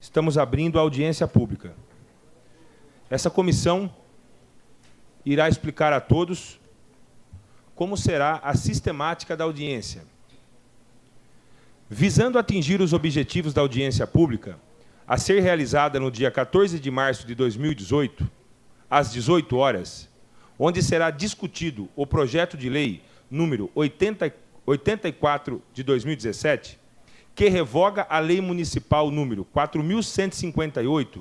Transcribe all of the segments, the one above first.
estamos abrindo a audiência pública. Essa comissão irá explicar a todos como será a sistemática da audiência. Visando atingir os objetivos da audiência pública, a ser realizada no dia 14 de março de 2018, às 18 horas, onde será discutido o projeto de lei número 84 de 2017, que revoga a Lei Municipal número 4.158,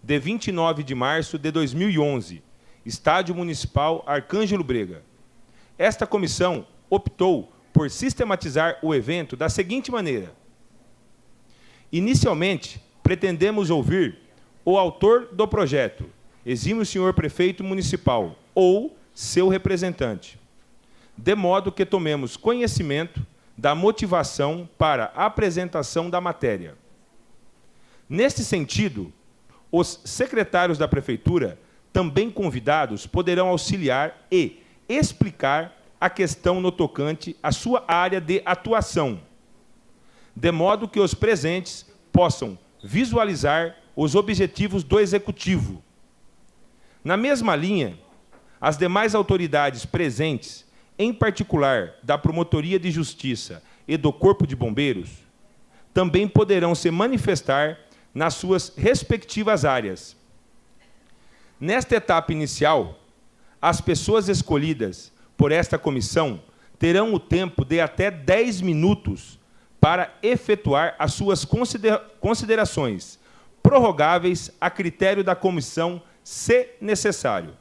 de 29 de março de 2011, Estádio Municipal Arcângelo Brega. Esta comissão optou por sistematizar o evento da seguinte maneira. Inicialmente, pretendemos ouvir o autor do projeto, exímio senhor prefeito municipal, ou seu representante, de modo que tomemos conhecimento da motivação para a apresentação da matéria. Neste sentido, os secretários da Prefeitura, também convidados, poderão auxiliar e explicar a questão no tocante à sua área de atuação, de modo que os presentes possam visualizar os objetivos do Executivo. Na mesma linha, as demais autoridades presentes, em particular da Promotoria de Justiça e do Corpo de Bombeiros, também poderão se manifestar nas suas respectivas áreas. Nesta etapa inicial, as pessoas escolhidas por esta comissão terão o tempo de até 10 minutos para efetuar as suas considerações, prorrogáveis a critério da comissão, se necessário.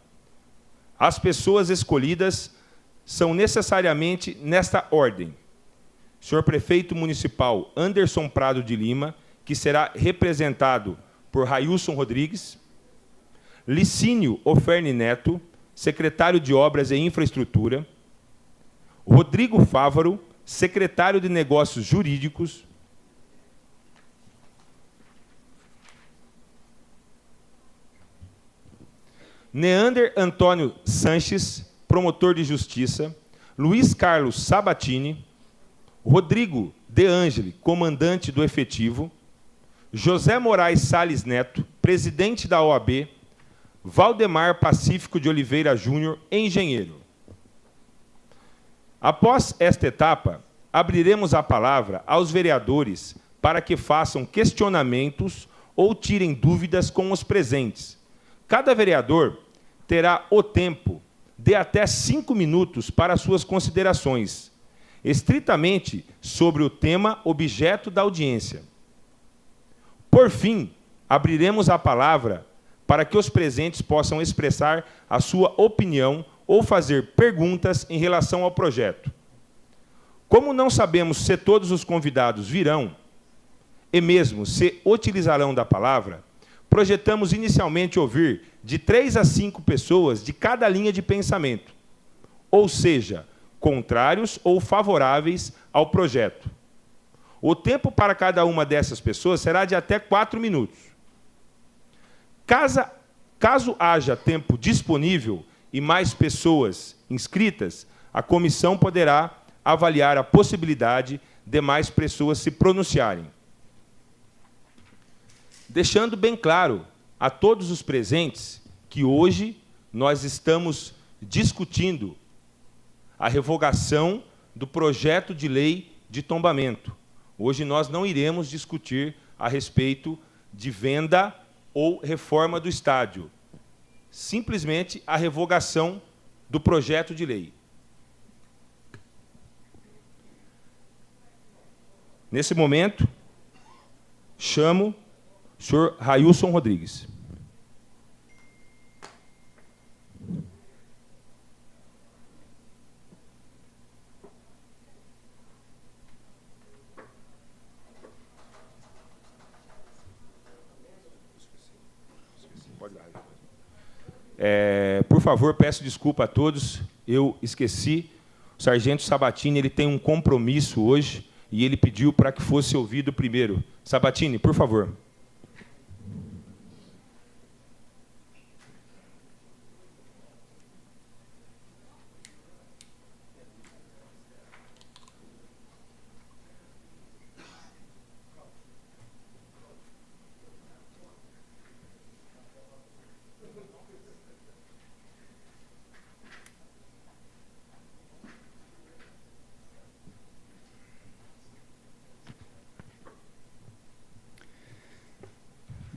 As pessoas escolhidas são necessariamente nesta ordem: senhor prefeito municipal Anderson Prado de Lima, que será representado por Railson Rodrigues; Licínio Oferne Neto, secretário de Obras e Infraestrutura; Rodrigo Fávaro, secretário de Negócios Jurídicos; Neander Antônio Sanches, promotor de Justiça; Luiz Carlos Sabatini; Rodrigo De Angeli, comandante do efetivo; José Moraes Salles Neto, presidente da OAB; Valdemar Pacífico de Oliveira Júnior, engenheiro. Após esta etapa, abriremos a palavra aos vereadores para que façam questionamentos ou tirem dúvidas com os presentes. Cada vereador terá o tempo de até 5 minutos para suas considerações, estritamente sobre o tema objeto da audiência. Por fim, abriremos a palavra para que os presentes possam expressar a sua opinião ou fazer perguntas em relação ao projeto. Como não sabemos se todos os convidados virão, e mesmo se utilizarão da palavra, projetamos inicialmente ouvir de 3 a 5 pessoas de cada linha de pensamento, ou seja, contrários ou favoráveis ao projeto. O tempo para cada uma dessas pessoas será de até 4 minutos. Caso haja tempo disponível e mais pessoas inscritas, a comissão poderá avaliar a possibilidade de mais pessoas se pronunciarem. Deixando bem claro a todos os presentes que hoje nós estamos discutindo a revogação do projeto de lei de tombamento. Hoje nós não iremos discutir a respeito de venda ou reforma do estádio. Simplesmente a revogação do projeto de lei. Nesse momento, chamo o senhor Railson Rodrigues. Por favor, peço desculpa a todos, eu esqueci. O sargento Sabatini ele tem um compromisso hoje e ele pediu para que fosse ouvido primeiro. Sabatini, por favor.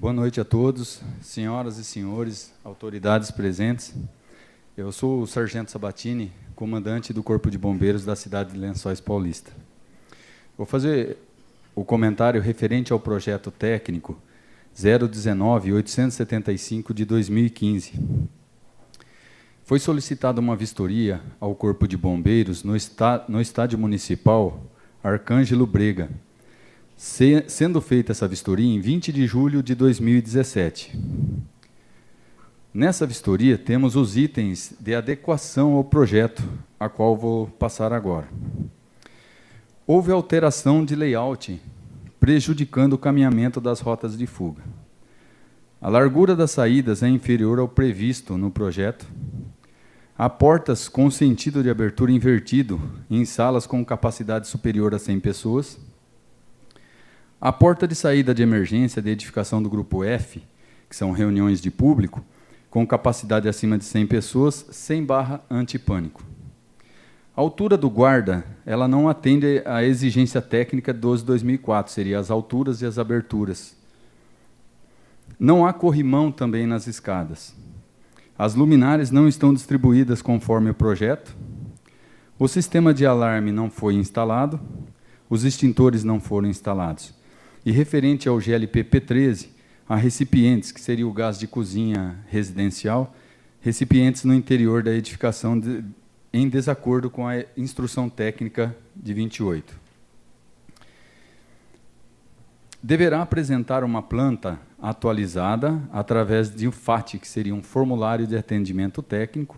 Boa noite a todos, senhoras e senhores, autoridades presentes. Eu sou o Sargento Sabatini, comandante do Corpo de Bombeiros da cidade de Lençóis Paulista. Vou fazer o comentário referente ao projeto técnico 019-875 de 2015. Foi solicitada uma vistoria ao Corpo de Bombeiros no estádio municipal Arcângelo Brega, sendo feita essa vistoria em 20 de julho de 2017. Nessa vistoria, temos os itens de adequação ao projeto, a qual vou passar agora. Houve alteração de layout, prejudicando o caminhamento das rotas de fuga. A largura das saídas é inferior ao previsto no projeto. Há portas com sentido de abertura invertido em salas com capacidade superior a 100 pessoas. A porta de saída de emergência de edificação do grupo F, que são reuniões de público, com capacidade acima de 100 pessoas, sem barra antipânico. A altura do guarda, ela não atende à exigência técnica 12/2004, seria as alturas e as aberturas. Não há corrimão também nas escadas. As luminárias não estão distribuídas conforme o projeto. O sistema de alarme não foi instalado. Os extintores não foram instalados. E referente ao GLP P13, há recipientes, que seria o gás de cozinha residencial, recipientes no interior da edificação em desacordo com a instrução técnica de 28. Deverá apresentar uma planta atualizada através de um FAT, que seria um formulário de atendimento técnico,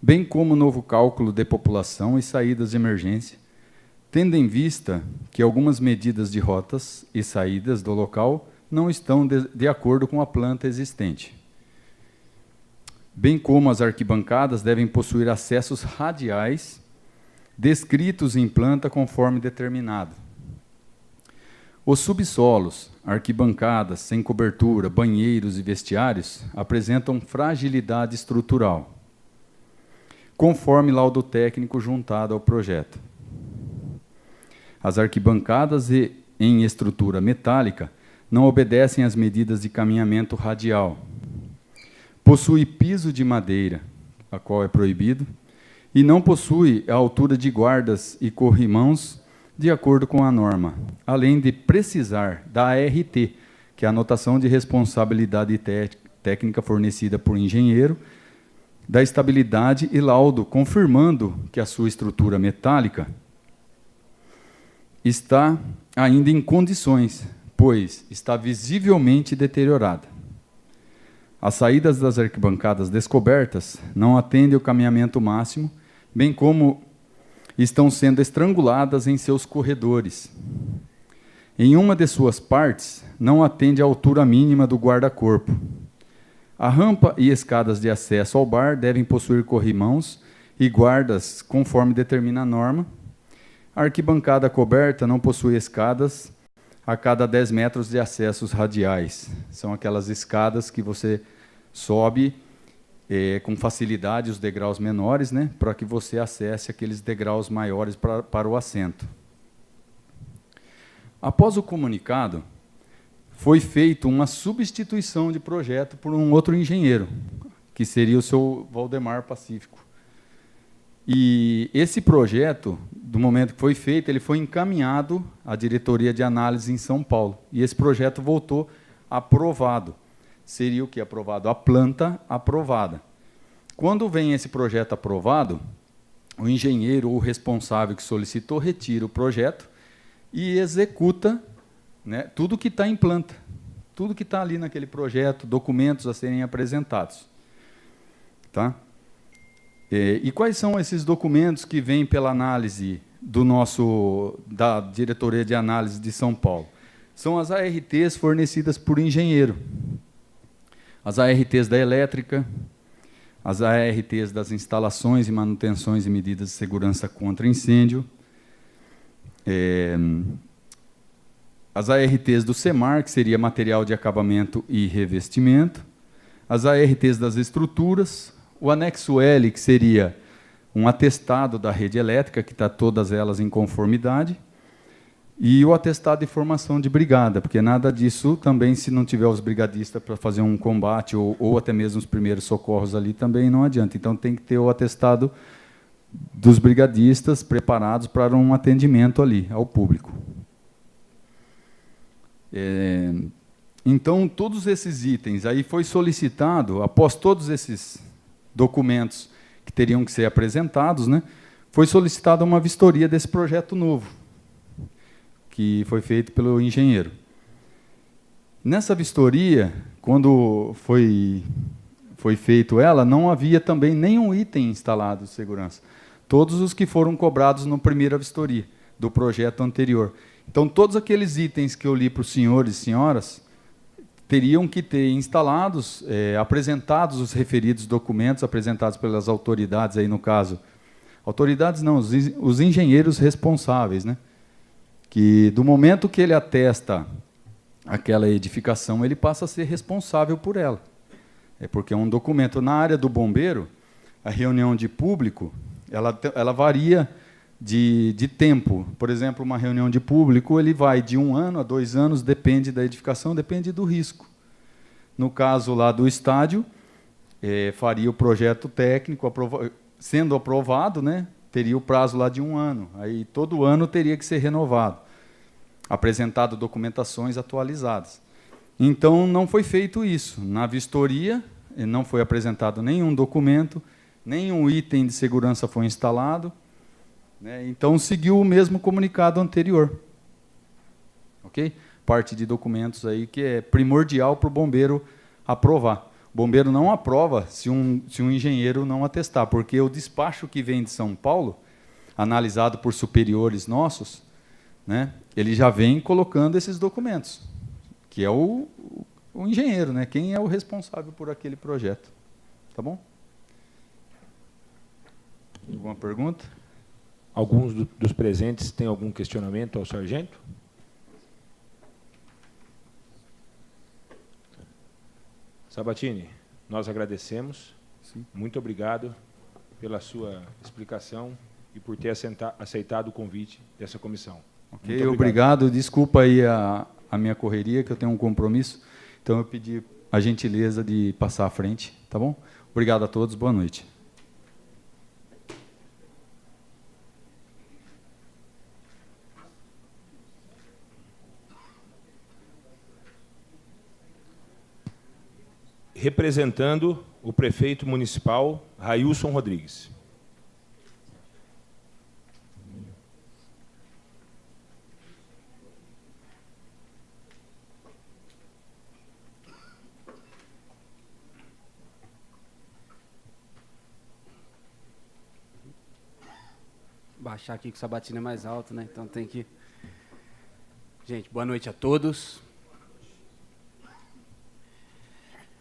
bem como novo cálculo de população e saídas de emergência, tendo em vista que algumas medidas de rotas e saídas do local não estão de acordo com a planta existente. Bem como as arquibancadas devem possuir acessos radiais descritos em planta conforme determinado. Os subsolos, arquibancadas sem cobertura, banheiros e vestiários apresentam fragilidade estrutural, conforme laudo técnico juntado ao projeto. As arquibancadas em estrutura metálica não obedecem às medidas de caminhamento radial. Possui piso de madeira, a qual é proibido, e não possui a altura de guardas e corrimãos de acordo com a norma, além de precisar da ART, que é a anotação de responsabilidade técnica fornecida por engenheiro, da estabilidade e laudo, confirmando que a sua estrutura metálica está ainda em condições, pois está visivelmente deteriorada. As saídas das arquibancadas descobertas não atendem ao caminhamento máximo, bem como estão sendo estranguladas em seus corredores. Em uma de suas partes, não atende à altura mínima do guarda-corpo. A rampa e escadas de acesso ao bar devem possuir corrimãos e guardas, conforme determina a norma. A arquibancada coberta não possui escadas a cada 10 metros de acessos radiais. São aquelas escadas que você sobe com facilidade os degraus menores, né, para que você acesse aqueles degraus maiores para o assento. Após o comunicado, foi feita uma substituição de projeto por um outro engenheiro, que seria o seu Valdemar Pacífico. E esse projeto, do momento que foi feito, ele foi encaminhado à diretoria de análise em São Paulo. E esse projeto voltou aprovado. Seria o que aprovado? A planta aprovada. Quando vem esse projeto aprovado, o engenheiro ou o responsável que solicitou retira o projeto e executa, né, tudo que está em planta, tudo que está ali naquele projeto, documentos a serem apresentados. Tá? E quais são esses documentos que vêm pela análise da diretoria de análise de São Paulo? São as ARTs fornecidas por engenheiro. As ARTs da elétrica, as ARTs das instalações e manutenções e medidas de segurança contra incêndio, as ARTs do SEMAR, que seria material de acabamento e revestimento, as ARTs das estruturas, o anexo L, que seria um atestado da rede elétrica, que está todas elas em conformidade, E o atestado de formação de brigada, porque nada disso também, se não tiver os brigadistas para fazer um combate ou até mesmo os primeiros socorros ali, também não adianta. Então, tem que ter o atestado dos brigadistas preparados para um atendimento ali ao público. Então, todos esses itens, aí foi solicitado, após todos esses documentos que teriam que ser apresentados, né, foi solicitada uma vistoria desse projeto novo, que foi feito pelo engenheiro. Nessa vistoria, quando foi feito ela, não havia também nenhum item instalado de segurança. Todos os que foram cobrados na primeira vistoria do projeto anterior. Então, todos aqueles itens que eu li para os senhores e senhoras teriam que ter instalados, apresentados os referidos documentos, apresentados pelas autoridades, aí no caso, autoridades não, os engenheiros responsáveis, né? Que do momento que ele atesta aquela edificação, ele passa a ser responsável por ela. É porque é um documento. Na área do bombeiro, a reunião de público, ela varia de tempo. Por exemplo, uma reunião de público, ele vai de 1 ano a 2 anos, depende da edificação, depende do risco. No caso lá do estádio, faria o projeto técnico, sendo aprovado, né, teria o prazo lá de 1 ano. Aí todo ano teria que ser renovado, apresentado documentações atualizadas. Então, não foi feito isso. Na vistoria, não foi apresentado nenhum documento, nenhum item de segurança foi instalado, né? Então, seguiu o mesmo comunicado anterior. Ok? Parte de documentos aí que é primordial para o bombeiro aprovar. O bombeiro não aprova se um engenheiro não atestar, porque o despacho que vem de São Paulo, analisado por superiores nossos, né, ele já vem colocando esses documentos, que é o engenheiro, né, quem é o responsável por aquele projeto. Tá bom? Alguma pergunta? Alguns dos presentes têm algum questionamento ao sargento? Sabatini, nós agradecemos. Sim. Muito obrigado pela sua explicação e por ter aceitado o convite dessa comissão. Ok, obrigado. Desculpa aí a minha correria, que eu tenho um compromisso. Então, eu pedi a gentileza de passar à frente. Tá bom? Obrigado a todos. Boa noite. Representando o prefeito municipal, Railson Rodrigues. Baixar aqui que o Sabatini é mais alto, né? Então tem que... Gente, boa noite a todos.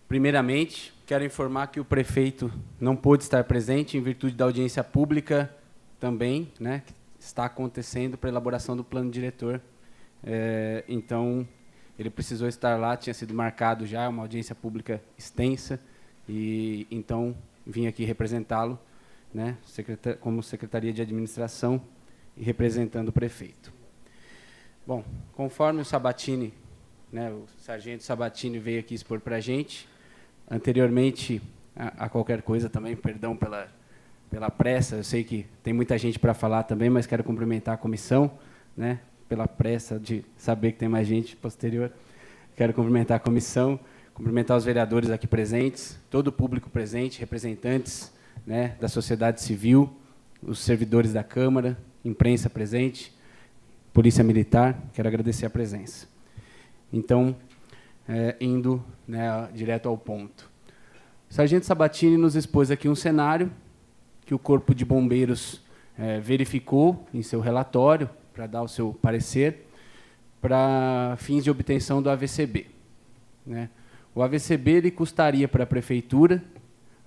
Primeiramente, quero informar que o prefeito não pôde estar presente em virtude da audiência pública também, né, que está acontecendo para a elaboração do plano diretor. Então, ele precisou estar lá, tinha sido marcado já, uma audiência pública extensa, e então vim aqui representá-lo, né, como Secretaria de Administração e representando o prefeito. Bom, conforme o Sabatini, né, o sargento Sabatini veio aqui expor para a gente, anteriormente a qualquer coisa também, perdão pela pressa, eu sei que tem muita gente para falar também, mas quero cumprimentar a comissão, né, pela pressa de saber que tem mais gente posterior. Quero cumprimentar a comissão, cumprimentar os vereadores aqui presentes, todo o público presente, representantes, né, da sociedade civil, os servidores da Câmara, imprensa presente, Polícia Militar, quero agradecer a presença. Então, indo, né, direto ao ponto. O sargento Sabatini nos expôs aqui um cenário que o Corpo de Bombeiros verificou em seu relatório, para dar o seu parecer, para fins de obtenção do AVCB. Né? O AVCB ele custaria para a Prefeitura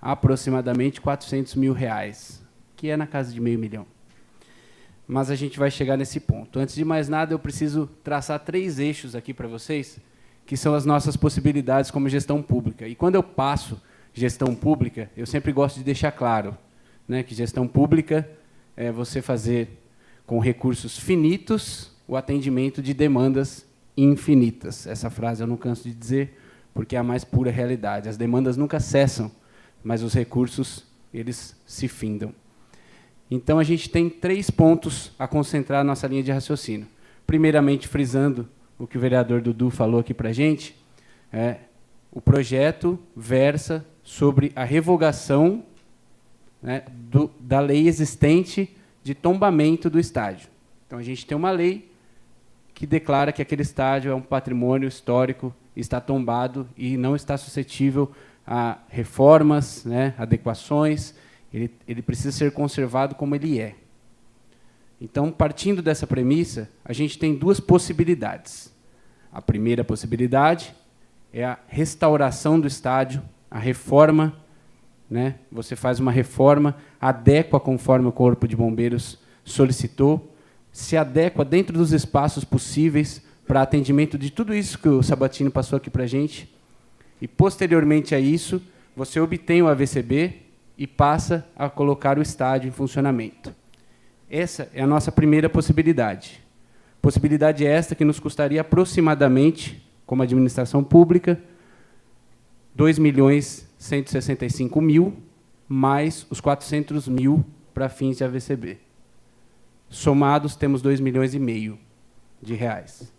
aproximadamente R$400 mil, que é na casa de R$500 mil. Mas a gente vai chegar nesse ponto. Antes de mais nada, eu preciso traçar 3 eixos aqui para vocês, que são as nossas possibilidades como gestão pública. E quando eu passo gestão pública, eu sempre gosto de deixar claro, né, que gestão pública é você fazer com recursos finitos o atendimento de demandas infinitas. Essa frase eu não canso de dizer, porque é a mais pura realidade. As demandas nunca cessam, mas os recursos, eles se findam. Então, a gente tem 3 pontos a concentrar a nossa linha de raciocínio. Primeiramente, frisando o que o vereador Dudu falou aqui para a gente, o projeto versa sobre a revogação, né, da lei existente de tombamento do estádio. Então, a gente tem uma lei que declara que aquele estádio é um patrimônio histórico, está tombado e não está suscetível a reformas, né, adequações, ele precisa ser conservado como ele é. Então, partindo dessa premissa, a gente tem 2 possibilidades. A primeira possibilidade é a restauração do estádio, a reforma, né? Você faz uma reforma, adequa conforme o Corpo de Bombeiros solicitou, se adequa dentro dos espaços possíveis para atendimento de tudo isso que o Sabatini passou aqui para a gente, e, posteriormente a isso, você obtém o AVCB e passa a colocar o estádio em funcionamento. Essa é a nossa primeira possibilidade. Possibilidade esta que nos custaria aproximadamente, como administração pública, 2.165.000, mais os 400.000 para fins de AVCB. Somados, temos 2,5 milhões de reais.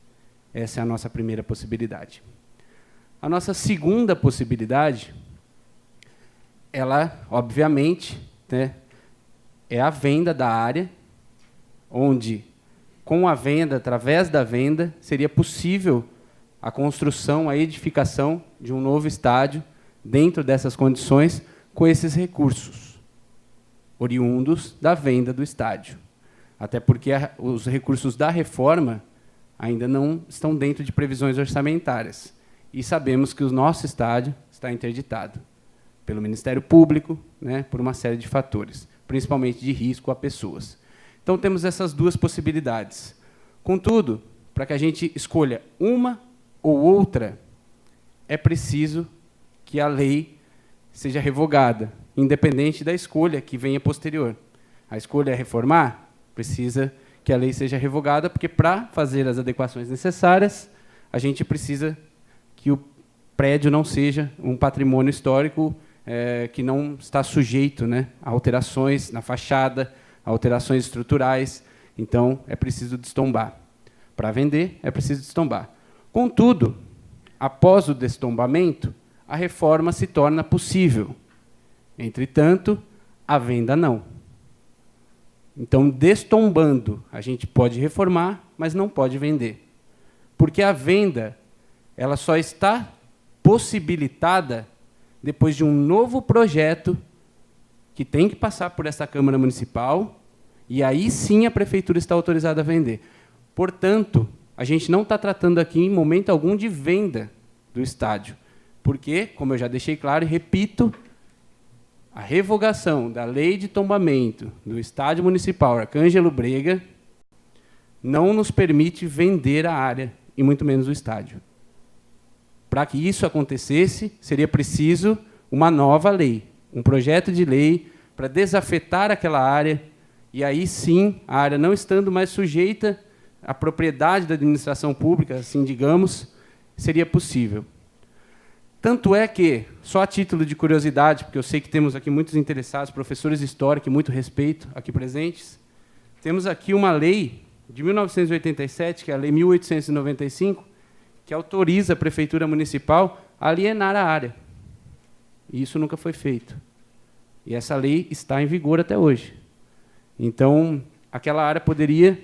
Essa é a nossa primeira possibilidade. A nossa segunda possibilidade, ela, obviamente, né, é a venda da área, onde, com a venda, através da venda, seria possível a construção, a edificação de um novo estádio dentro dessas condições, com esses recursos oriundos da venda do estádio. Até porque os recursos da reforma ainda não estão dentro de previsões orçamentárias. E sabemos que o nosso estádio está interditado pelo Ministério Público, né, por uma série de fatores, principalmente de risco a pessoas. Então, temos essas 2 possibilidades. Contudo, para que a gente escolha uma ou outra, é preciso que a lei seja revogada, independente da escolha que venha posterior. A escolha é reformar, precisa que a lei seja revogada, porque, para fazer as adequações necessárias, a gente precisa que o prédio não seja um patrimônio histórico que não está sujeito, né, a alterações na fachada, a alterações estruturais. Então, é preciso destombar. Para vender, é preciso destombar. Contudo, após o destombamento, a reforma se torna possível. Entretanto, a venda não. Então, destombando, a gente pode reformar, mas não pode vender. Porque a venda, ela só está possibilitada depois de um novo projeto que tem que passar por essa Câmara Municipal, e aí sim a Prefeitura está autorizada a vender. Portanto, a gente não está tratando aqui, em momento algum, de venda do estádio. Porque, como eu já deixei claro e repito, a revogação da lei de tombamento do Estádio Municipal Arcângelo Brega não nos permite vender a área, e muito menos o estádio. Para que isso acontecesse, seria preciso uma nova lei, um projeto de lei para desafetar aquela área, e aí sim, a área não estando mais sujeita à propriedade da administração pública, assim digamos, seria possível. Tanto é que, só a título de curiosidade, porque eu sei que temos aqui muitos interessados, professores de história, que muito respeito aqui presentes, temos aqui uma lei de 1987, que é a Lei 1895, que autoriza a Prefeitura Municipal a alienar a área. E isso nunca foi feito. E essa lei está em vigor até hoje. Então, aquela área poderia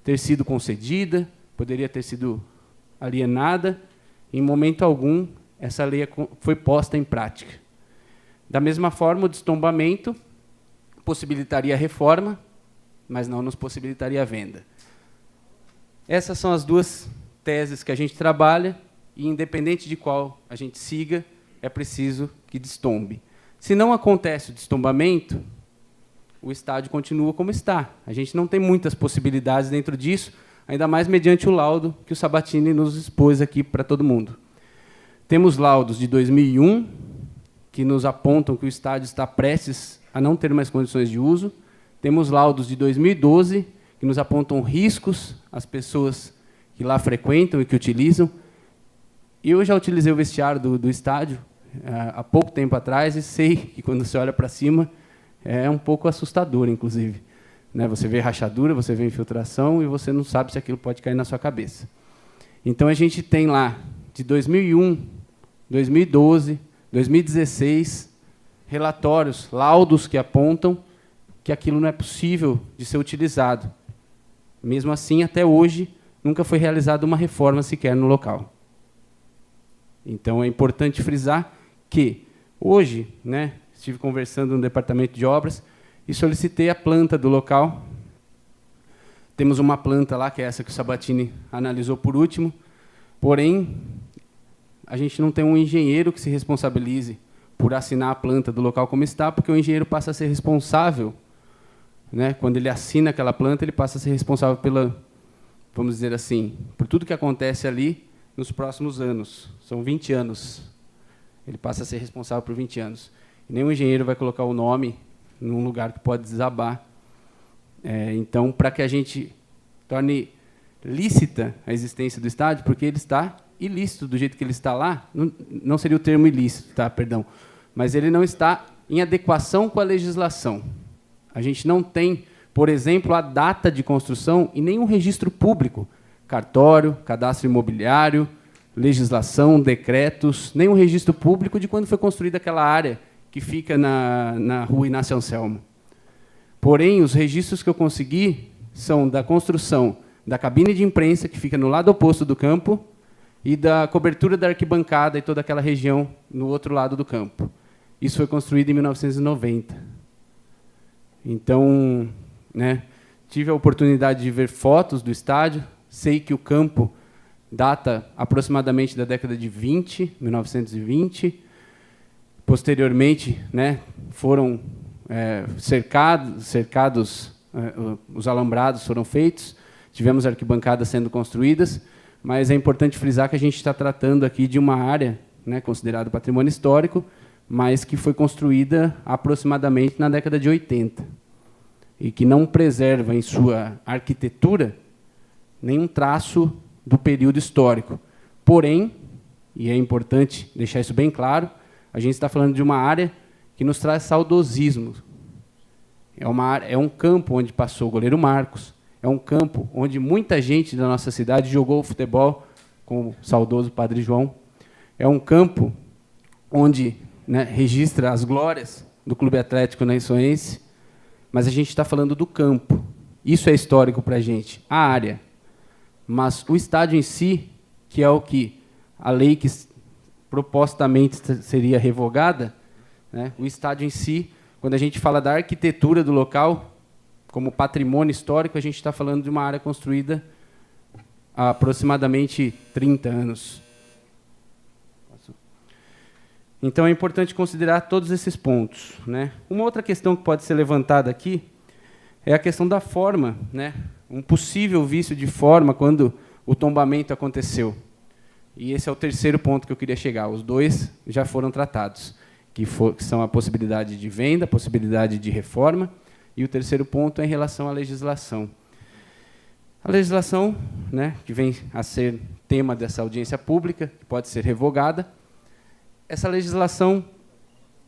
ter sido concedida, poderia ter sido alienada, em momento algum, essa lei foi posta em prática. Da mesma forma, o destombamento possibilitaria a reforma, mas não nos possibilitaria a venda. Essas são as 2 teses que a gente trabalha, e, independente de qual a gente siga, é preciso que destombe. Se não acontece o destombamento, o estádio continua como está. A gente não tem muitas possibilidades dentro disso, ainda mais mediante o laudo que o Sabatini nos expôs aqui para todo mundo. Temos laudos de 2001, que nos apontam que o estádio está prestes a não ter mais condições de uso. Temos laudos de 2012, que nos apontam riscos às pessoas que lá frequentam e que utilizam. Eu já utilizei o vestiário do estádio há pouco tempo atrás e sei que, quando você olha para cima, é um pouco assustador, inclusive. Né? Você vê rachadura, você vê infiltração e você não sabe se aquilo pode cair na sua cabeça. Então, a gente tem lá, de 2001, 2012, 2016, relatórios, laudos que apontam que aquilo não é possível de ser utilizado. Mesmo assim, até hoje, nunca foi realizada uma reforma sequer no local. Então, é importante frisar que, hoje, né, estive conversando no departamento de obras e solicitei a planta do local. Temos uma planta lá, que é essa que o Sabatini analisou por último, porém, a gente não tem um engenheiro que se responsabilize por assinar a planta do local como está, porque o engenheiro passa a ser responsável, né, quando ele assina aquela planta, ele passa a ser responsável pela, vamos dizer assim, por tudo que acontece ali nos próximos anos. São 20 anos. Ele passa a ser responsável por 20 anos. E nenhum engenheiro vai colocar o nome num lugar que pode desabar. Então, para que a gente torne lícita a existência do estádio, porque ele está ilícito do jeito que ele está lá, não seria o termo ilícito, tá? Perdão, mas ele não está em adequação com a legislação. A gente não tem, por exemplo, a data de construção e nenhum registro público, cartório, cadastro imobiliário, legislação, decretos, nenhum registro público de quando foi construída aquela área que fica na rua Inácio Anselmo. Porém, os registros que eu consegui são da construção da cabine de imprensa, que fica no lado oposto do campo, e da cobertura da arquibancada e toda aquela região no outro lado do campo. Isso foi construído em 1990. Então, né, tive a oportunidade de ver fotos do estádio, sei que o campo data aproximadamente da década de 1920. Posteriormente, né, foram cercados, os alambrados foram feitos, tivemos arquibancadas sendo construídas, mas é importante frisar que a gente está tratando aqui de uma área, né, considerada patrimônio histórico, mas que foi construída aproximadamente na década de 80, e que não preserva em sua arquitetura nenhum traço do período histórico. Porém, e é importante deixar isso bem claro, a gente está falando de uma área que nos traz saudosismo. É um campo onde passou o goleiro Marcos, é um campo onde muita gente da nossa cidade jogou futebol com o saudoso Padre João, é um campo onde, né, registra as glórias do Clube Atlético Naçõense, mas a gente está falando do campo. Isso é histórico para a gente, a área. Mas o estádio em si, que é o que a lei que propostamente seria revogada, né, o estádio em si, quando a gente fala da arquitetura do local, como patrimônio histórico, a gente está falando de uma área construída há aproximadamente 30 anos. Então, é importante considerar todos esses pontos, né? Uma outra questão que pode ser levantada aqui é a questão da forma, né? Um possível vício de forma quando o tombamento aconteceu. E esse é o terceiro ponto que eu queria chegar. Os dois já foram tratados, que são a possibilidade de venda, a possibilidade de reforma, e o terceiro ponto é em relação à legislação. A legislação, né, que vem a ser tema dessa audiência pública, que pode ser revogada, essa legislação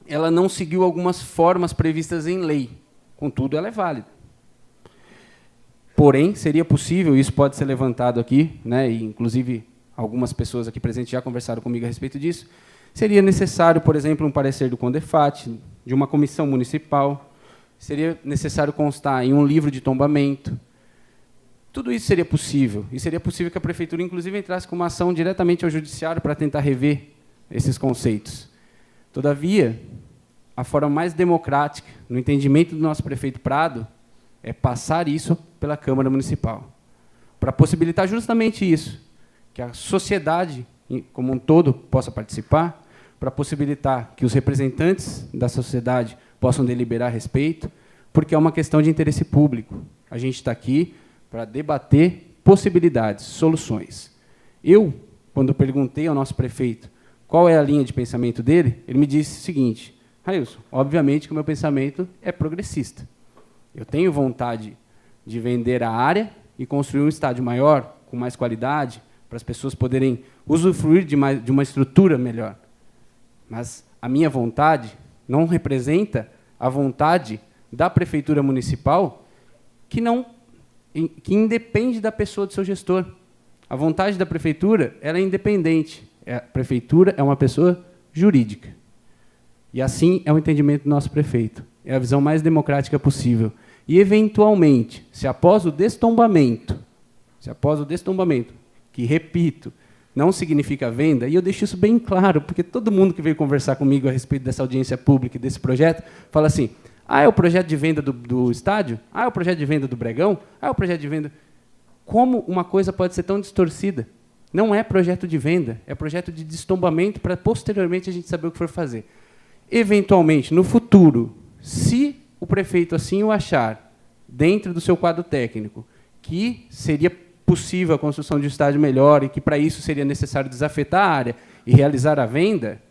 ela não seguiu algumas formas previstas em lei, contudo, ela é válida. Porém, seria possível, isso pode ser levantado aqui, né, e, inclusive, algumas pessoas aqui presentes já conversaram comigo a respeito disso, seria necessário, por exemplo, um parecer do CONDEFAT, de uma comissão municipal, seria necessário constar em um livro de tombamento. Tudo isso seria possível, e seria possível que a prefeitura, inclusive, entrasse com uma ação diretamente ao judiciário para tentar rever esses conceitos. Todavia, a forma mais democrática, no entendimento do nosso prefeito Prado, é passar isso pela Câmara Municipal, para possibilitar justamente isso, que a sociedade, como um todo, possa participar, para possibilitar que os representantes da sociedade possam deliberar a respeito, porque é uma questão de interesse público. A gente está aqui para debater possibilidades, soluções. Eu, quando perguntei ao nosso prefeito qual é a linha de pensamento dele, ele me disse o seguinte: Railson, obviamente que o meu pensamento é progressista. Eu tenho vontade de vender a área e construir um estádio maior, com mais qualidade, para as pessoas poderem usufruir de uma estrutura melhor. Mas a minha vontade não representa a vontade da Prefeitura Municipal, que independe da pessoa do seu gestor. A vontade da Prefeitura ela é independente. A Prefeitura é uma pessoa jurídica. E assim é o entendimento do nosso prefeito. É a visão mais democrática possível. E, eventualmente, se após o destombamento, que, repito, não significa venda, e eu deixo isso bem claro, porque todo mundo que veio conversar comigo a respeito dessa audiência pública e desse projeto, fala assim, é o projeto de venda do estádio? É o projeto de venda do Bregão? É o projeto de venda... Como uma coisa pode ser tão distorcida? Não é projeto de venda, é projeto de destombamento para, posteriormente, a gente saber o que for fazer. Eventualmente, no futuro, se o prefeito assim o achar, dentro do seu quadro técnico, que seria possível a construção de um estádio melhor e que, para isso, seria necessário desafetar a área e realizar a venda,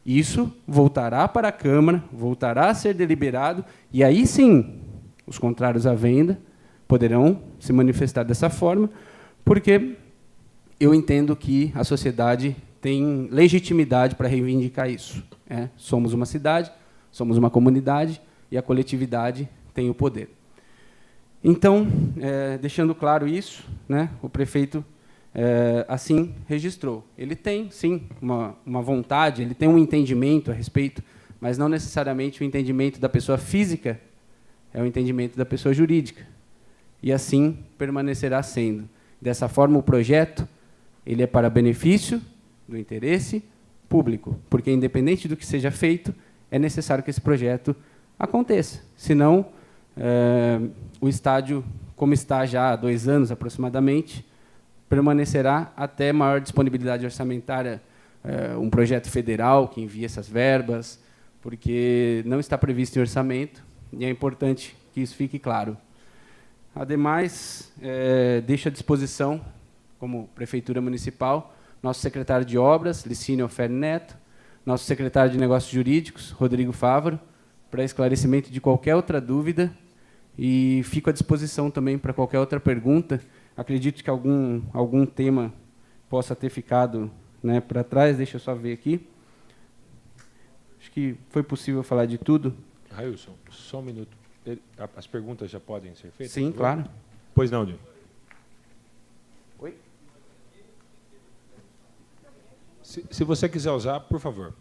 isso voltará para a Câmara, voltará a ser deliberado, e aí sim, os contrários à venda poderão se manifestar dessa forma, porque eu entendo que a sociedade tem legitimidade para reivindicar isso. Somos uma cidade, somos uma comunidade, e a coletividade tem o poder. Então, deixando claro isso, o prefeito assim registrou. Ele tem, sim, uma vontade, ele tem um entendimento a respeito, mas não necessariamente o entendimento da pessoa física é o entendimento da pessoa jurídica. E assim permanecerá sendo. Dessa forma, o projeto ele é para benefício do interesse público, porque, independente do que seja feito, é necessário que esse projeto aconteça. Senão, o estádio, como está já há 2 anos aproximadamente, permanecerá até maior disponibilidade orçamentária, um projeto federal que envie essas verbas, porque não está previsto em orçamento, e é importante que isso fique claro. Ademais, deixo à disposição, como Prefeitura Municipal, nosso secretário de Obras, Licínio Oferi Neto, nosso secretário de Negócios Jurídicos, Rodrigo Fávaro, para esclarecimento de qualquer outra dúvida, e fico à disposição também para qualquer outra pergunta. Acredito que algum tema possa ter ficado para trás, deixa eu só ver aqui. Acho que foi possível falar de tudo. Railson, só um minuto. As perguntas já podem ser feitas? Sim, claro. Pois não, Diogo. Oi? Se você quiser usar, por favor.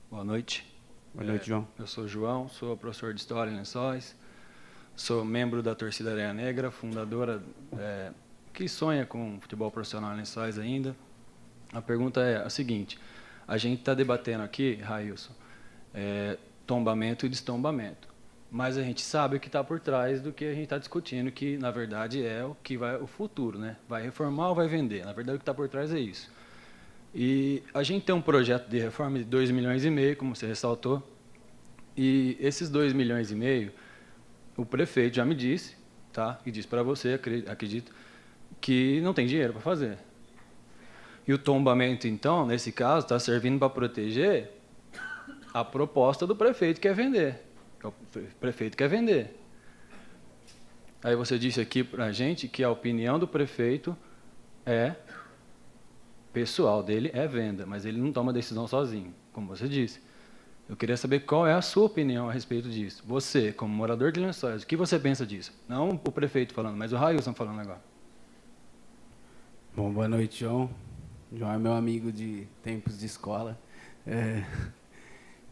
Boa noite. Boa noite, João. Eu sou o João, sou professor de História em Lençóis, sou membro da Torcida Areia Negra, fundadora que sonha com futebol profissional em Lençóis ainda. A pergunta é a seguinte, a gente está debatendo aqui, Railson, tombamento e destombamento, mas a gente sabe o que está por trás do que a gente está discutindo, que, na verdade, é o futuro, né? Vai reformar ou vai vender? Na verdade, o que está por trás é isso. E a gente tem um projeto de reforma de 2,5 milhões, como você ressaltou, e esses 2,5 milhões, o prefeito já me disse, tá? E disse para você, acredito, que não tem dinheiro para fazer. E o tombamento, então, nesse caso, está servindo para proteger a proposta do prefeito que quer vender. O prefeito quer vender. Aí você disse aqui para a gente que a opinião do prefeito pessoal dele é venda, mas ele não toma decisão sozinho, como você disse. Eu queria saber qual é a sua opinião a respeito disso. Você, como morador de Lençóis, o que você pensa disso? Não o prefeito falando, mas o Railson falando agora. Bom, boa noite, João. João é meu amigo de tempos de escola.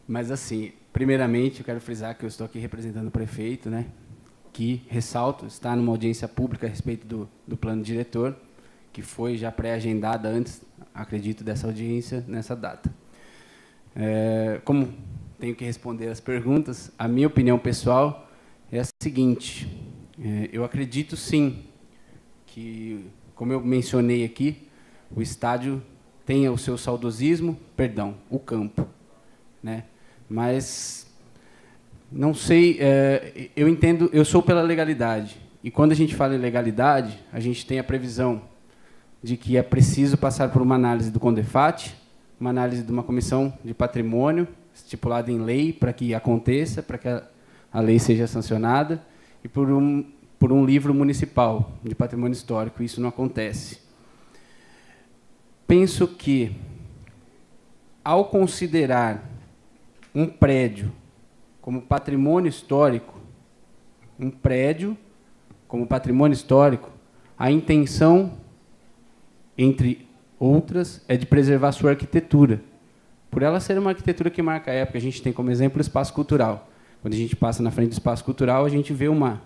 Mas, assim, primeiramente, eu quero frisar que eu estou aqui representando o prefeito, que, ressalto, está numa audiência pública a respeito do plano diretor, que foi já pré-agendada antes, acredito, dessa audiência, nessa data. Como tenho que responder as perguntas, a minha opinião pessoal é a seguinte, eu acredito, sim, que, como eu mencionei aqui, o estádio tenha o seu saudosismo, o campo, mas não sei, eu entendo, eu sou pela legalidade, e quando a gente fala em legalidade, a gente tem a previsão de que é preciso passar por uma análise do CONDEFAT, uma análise de uma comissão de patrimônio, estipulada em lei, para que aconteça, para que a lei seja sancionada, e por um livro municipal de patrimônio histórico. Isso não acontece. Penso que, ao considerar um prédio como patrimônio histórico, a intenção, entre outras, é de preservar sua arquitetura. Por ela ser uma arquitetura que marca a época, a gente tem como exemplo o espaço cultural. Quando a gente passa na frente do espaço cultural, a gente vê uma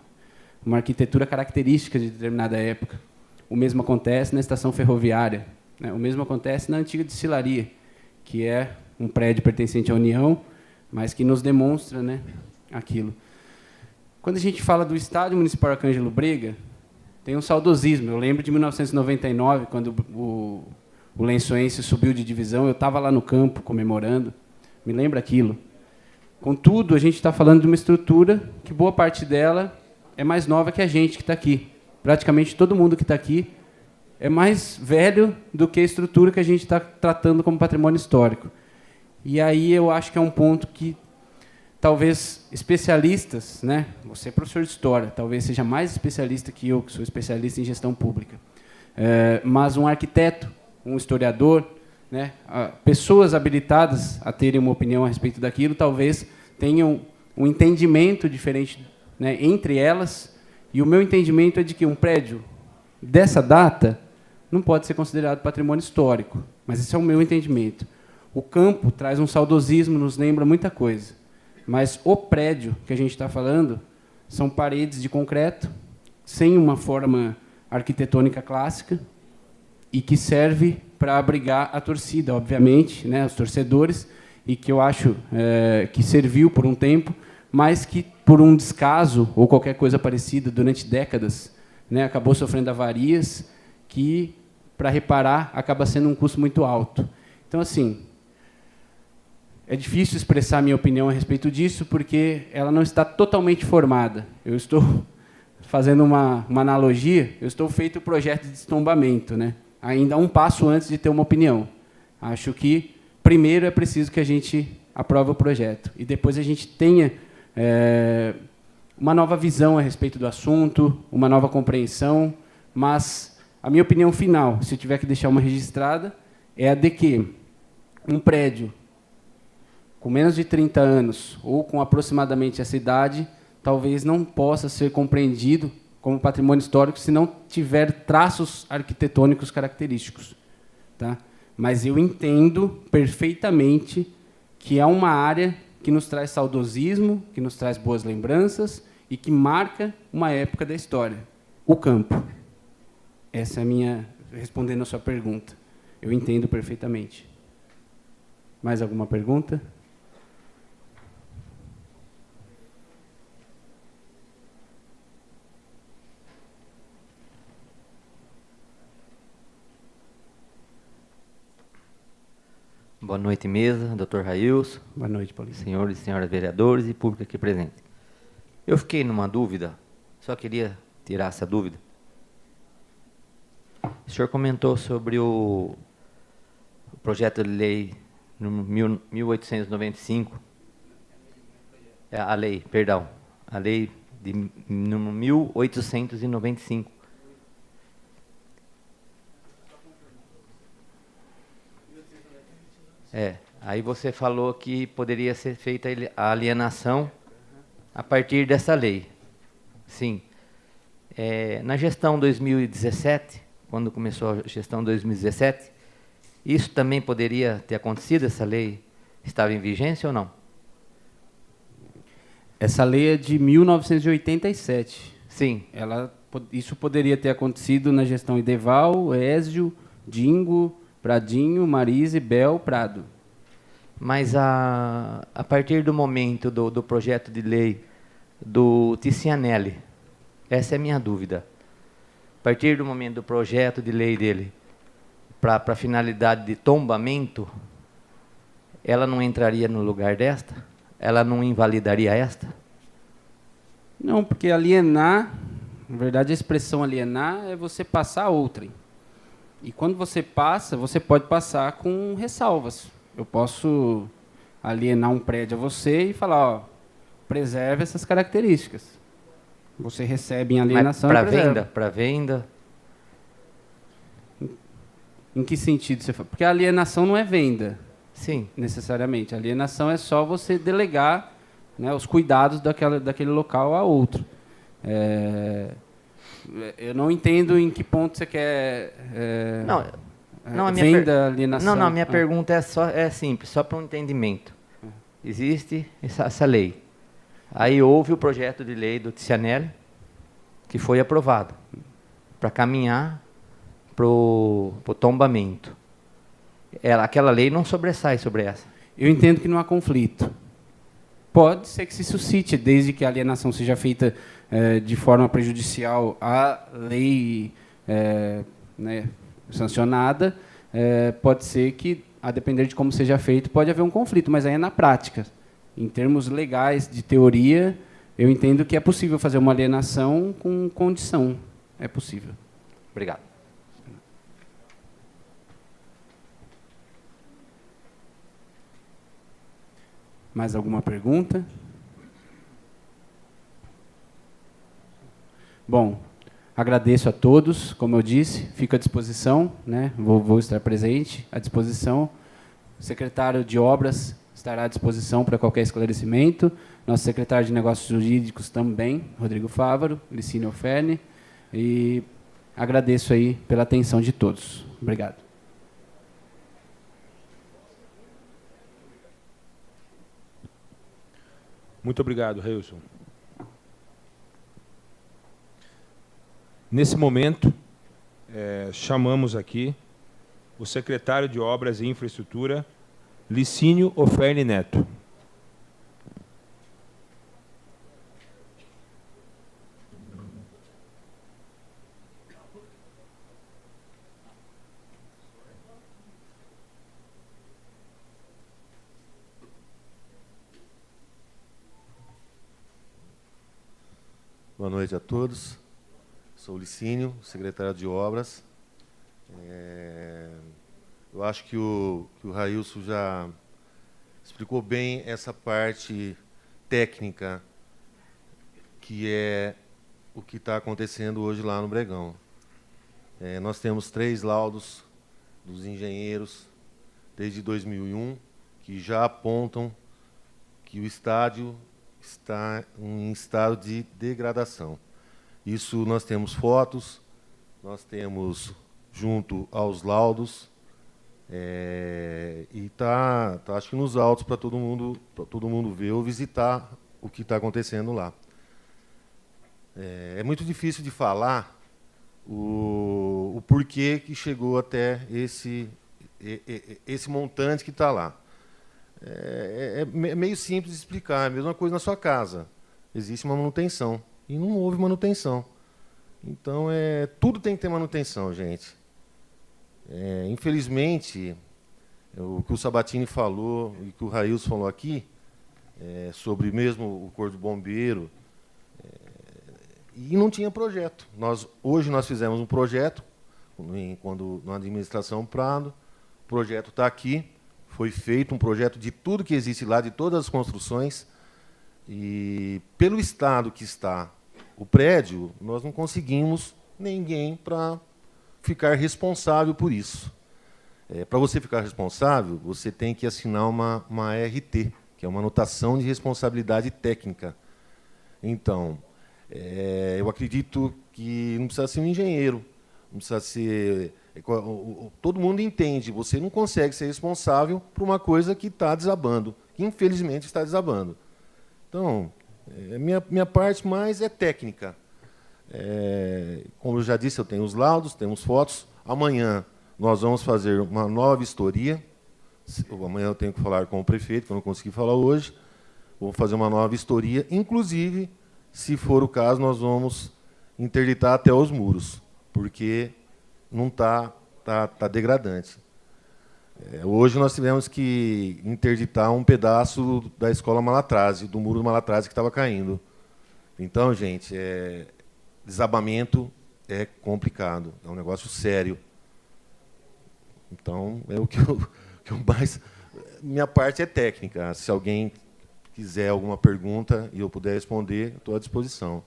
arquitetura característica de determinada época. O mesmo acontece na estação ferroviária, né? O mesmo acontece na antiga destilaria, que é um prédio pertencente à União, mas que nos demonstra, né, aquilo. Quando a gente fala do Estádio Municipal Arcângelo Brega, tem um saudosismo. Eu lembro de 1999, quando o Lençoense subiu de divisão, eu estava lá no campo comemorando, me lembra aquilo. Contudo, a gente está falando de uma estrutura que boa parte dela é mais nova que a gente que está aqui. Praticamente todo mundo que está aqui é mais velho do que a estrutura que a gente está tratando como patrimônio histórico. E aí eu acho que é um ponto que talvez especialistas, né? Você é professor de história, talvez seja mais especialista que eu, que sou especialista em gestão pública. Mas um arquiteto, um historiador, né? Pessoas habilitadas a terem uma opinião a respeito daquilo, talvez tenham um entendimento diferente, né, entre elas. E o meu entendimento é de que um prédio dessa data não pode ser considerado patrimônio histórico. Mas esse é o meu entendimento. O campo traz um saudosismo, nos lembra muita coisa. Mas o prédio que a gente está falando são paredes de concreto, sem uma forma arquitetônica clássica, e que serve para abrigar a torcida, obviamente, né, os torcedores, e que eu acho que serviu por um tempo, mas que, por um descaso ou qualquer coisa parecida, durante décadas, né, acabou sofrendo avarias, que, para reparar, acaba sendo um custo muito alto. Então, assim, é difícil expressar a minha opinião a respeito disso, porque ela não está totalmente formada. Eu estou fazendo uma analogia, eu estou feito o projeto de destombamento, né? Ainda um passo antes de ter uma opinião. Acho que, primeiro, é preciso que a gente aprove o projeto, e depois a gente tenha uma nova visão a respeito do assunto, uma nova compreensão, mas a minha opinião final, se eu tiver que deixar uma registrada, é a de que um prédio com menos de 30 anos, ou com aproximadamente essa idade, talvez não possa ser compreendido como patrimônio histórico se não tiver traços arquitetônicos característicos. Tá? Mas eu entendo perfeitamente que é uma área que nos traz saudosismo, que nos traz boas lembranças e que marca uma época da história. O campo. Essa é a minha... Respondendo a sua pergunta. Eu entendo perfeitamente. Mais alguma pergunta? Boa noite, mesa, Dr. Railson. Boa noite, Paulinho. Senhores e senhoras vereadores e público aqui presente. Eu fiquei numa dúvida, só queria tirar essa dúvida. O senhor comentou sobre o projeto de lei número 1895, a lei de número 1895. Aí você falou que poderia ser feita a alienação a partir dessa lei. Sim. Na gestão 2017, quando começou a gestão 2017, isso também poderia ter acontecido? Essa lei estava em vigência ou não? Essa lei é de 1987. Sim. Isso poderia ter acontecido na gestão Ideval, Ézio, Dingo, Pradinho, Marise, Bel, Prado. Mas a partir do momento do projeto de lei do Ticianelli, essa é a minha dúvida. A partir do momento do projeto de lei dele, para a finalidade de tombamento, ela não entraria no lugar desta? Ela não invalidaria esta? Não, porque alienar, na verdade a expressão alienar é você passar a outrem. E quando você passa, você pode passar com ressalvas. Eu posso alienar um prédio a você e falar, ó, preserve essas características. Você recebe em alienação Para e preserva. venda? Para venda? Em que sentido você fala? Porque a alienação não é venda, Sim. necessariamente. A alienação é só você delegar, né, os cuidados daquele local a outro. Eu não entendo em que ponto você quer Não, a minha venda, alienação. Não, minha pergunta é simples, só para um entendimento. Existe essa lei. Aí houve o projeto de lei do Tizianelli, que foi aprovado, para caminhar para o tombamento. Aquela lei não sobressai sobre essa. Eu entendo que não há conflito. Pode ser que se suscite, desde que a alienação seja feita de forma prejudicial à lei né, sancionada, pode ser que, a depender de como seja feito, pode haver um conflito, mas aí é na prática. Em termos legais, de teoria, eu entendo que é possível fazer uma alienação com condição. É possível. Obrigado. Mais alguma pergunta? Bom, agradeço a todos, como eu disse, fico à disposição, né? Vou estar presente, à disposição. O secretário de Obras estará à disposição para qualquer esclarecimento. Nosso secretário de Negócios Jurídicos também, Rodrigo Fávaro, Licínio Oferne. E agradeço aí pela atenção de todos. Obrigado. Muito obrigado, Reilson. Nesse momento, chamamos aqui o secretário de Obras e Infraestrutura, Licínio Oferne Neto. Boa noite a todos. Sou o Licínio, secretário de Obras. Eu acho que o Railson já explicou bem essa parte técnica, que é o que está acontecendo hoje lá no Bregão. Nós temos 3 laudos dos engenheiros desde 2001, que já apontam que o estádio está em estado de degradação. Isso nós temos fotos, nós temos junto aos laudos, e tá acho que nos autos para todo mundo ver ou visitar o que está acontecendo lá. É muito difícil de falar o porquê que chegou até esse montante que está lá. É meio simples de explicar, é a mesma coisa na sua casa. Existe uma manutenção, e não houve manutenção. Então, tudo tem que ter manutenção, gente. Infelizmente, o que o Sabatini falou, e que o Railson falou aqui, sobre mesmo o Corpo de Bombeiro, e não tinha projeto. Hoje nós fizemos um projeto, na administração Prado, o projeto está aqui, foi feito um projeto de tudo que existe lá, de todas as construções, e pelo estado que está o prédio, nós não conseguimos ninguém para ficar responsável por isso. Para você ficar responsável, você tem que assinar uma ART, que é uma anotação de responsabilidade técnica. Então, eu acredito que não precisa ser um engenheiro, não precisa ser... Todo mundo entende, você não consegue ser responsável por uma coisa que está desabando, que infelizmente está desabando. Então, minha parte mais é técnica. Como eu já disse, eu tenho os laudos, temos fotos. Amanhã nós vamos fazer uma nova vistoria. Amanhã eu tenho que falar com o prefeito, que eu não consegui falar hoje. Vou fazer uma nova vistoria. Inclusive, se for o caso, nós vamos interditar até os muros, porque não está degradante. Hoje nós tivemos que interditar um pedaço da escola Malatrase, do muro do Malatrase que estava caindo. Então, gente, desabamento é complicado, é um negócio sério. Então, é o que eu mais... Minha parte é técnica. Se alguém quiser alguma pergunta e eu puder responder, estou à disposição.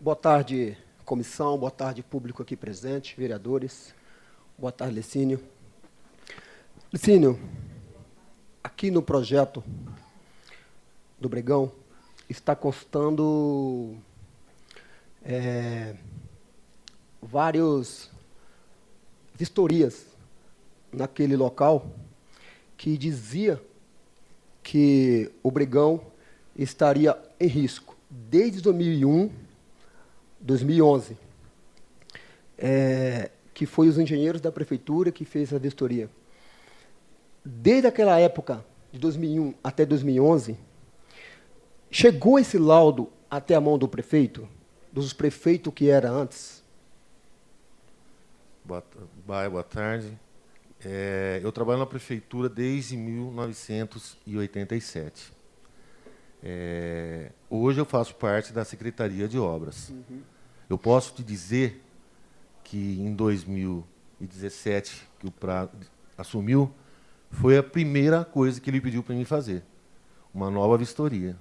Boa tarde, comissão. Boa tarde, público aqui presente, vereadores. Boa tarde, Licínio. Licínio, aqui no projeto do Bregão está constando várias vistorias naquele local que dizia que o Bregão estaria em risco desde 2001, 2011, que foi os engenheiros da prefeitura que fez a vistoria. Desde aquela época, de 2001 até 2011, chegou esse laudo até a mão do prefeito, dos prefeitos que era antes? Boa tarde. Eu trabalho na prefeitura desde 1987. Hoje eu faço parte da Secretaria de Obras. Eu posso te dizer que em 2017, que o Prado assumiu, foi a primeira coisa que ele pediu para mim fazer, uma nova vistoria.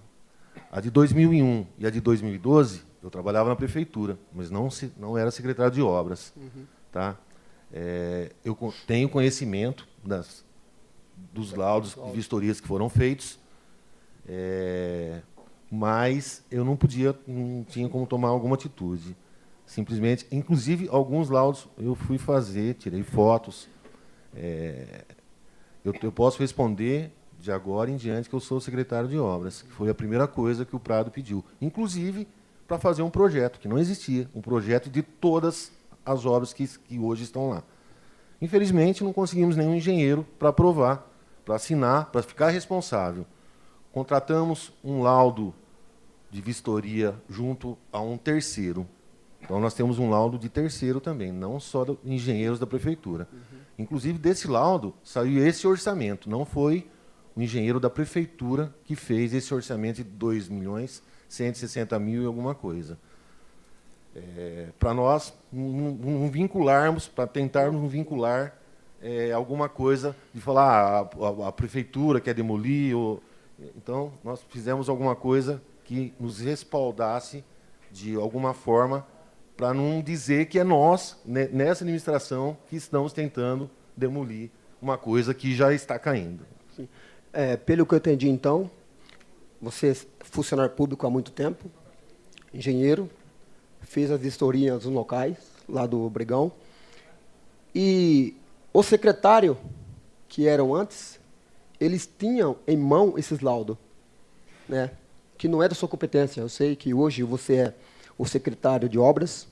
A de 2001 e a de 2012, eu trabalhava na prefeitura, mas não era secretário de obras. Tá? Eu tenho conhecimento dos laudos de vistorias que foram feitos, mas eu não tinha como tomar alguma atitude. Simplesmente, inclusive, alguns laudos eu fui fazer, tirei fotos. Eu posso responder de agora em diante que eu sou secretário de obras, que foi a primeira coisa que o Prado pediu, inclusive para fazer um projeto que não existia, um projeto de todas as obras que hoje estão lá. Infelizmente, não conseguimos nenhum engenheiro para aprovar, para assinar, para ficar responsável. Contratamos um laudo de vistoria junto a um terceiro. Então, nós temos um laudo de terceiro também, não só de engenheiros da prefeitura. Inclusive, desse laudo saiu esse orçamento. Não foi o engenheiro da prefeitura que fez esse orçamento de 2.160.000 e alguma coisa. Para nós não vincularmos, para tentarmos não vincular alguma coisa de falar a prefeitura quer demolir. Então, nós fizemos alguma coisa que nos respaldasse de alguma forma, para não dizer que é nós, nessa administração, que estamos tentando demolir uma coisa que já está caindo. Sim. Pelo que eu entendi, então, você é funcionário público há muito tempo, engenheiro, fez as vistorias nos locais, lá do Bregão, e o secretário, que eram antes, eles tinham em mão esses laudos, né, que não é da sua competência. Eu sei que hoje você é o secretário de obras,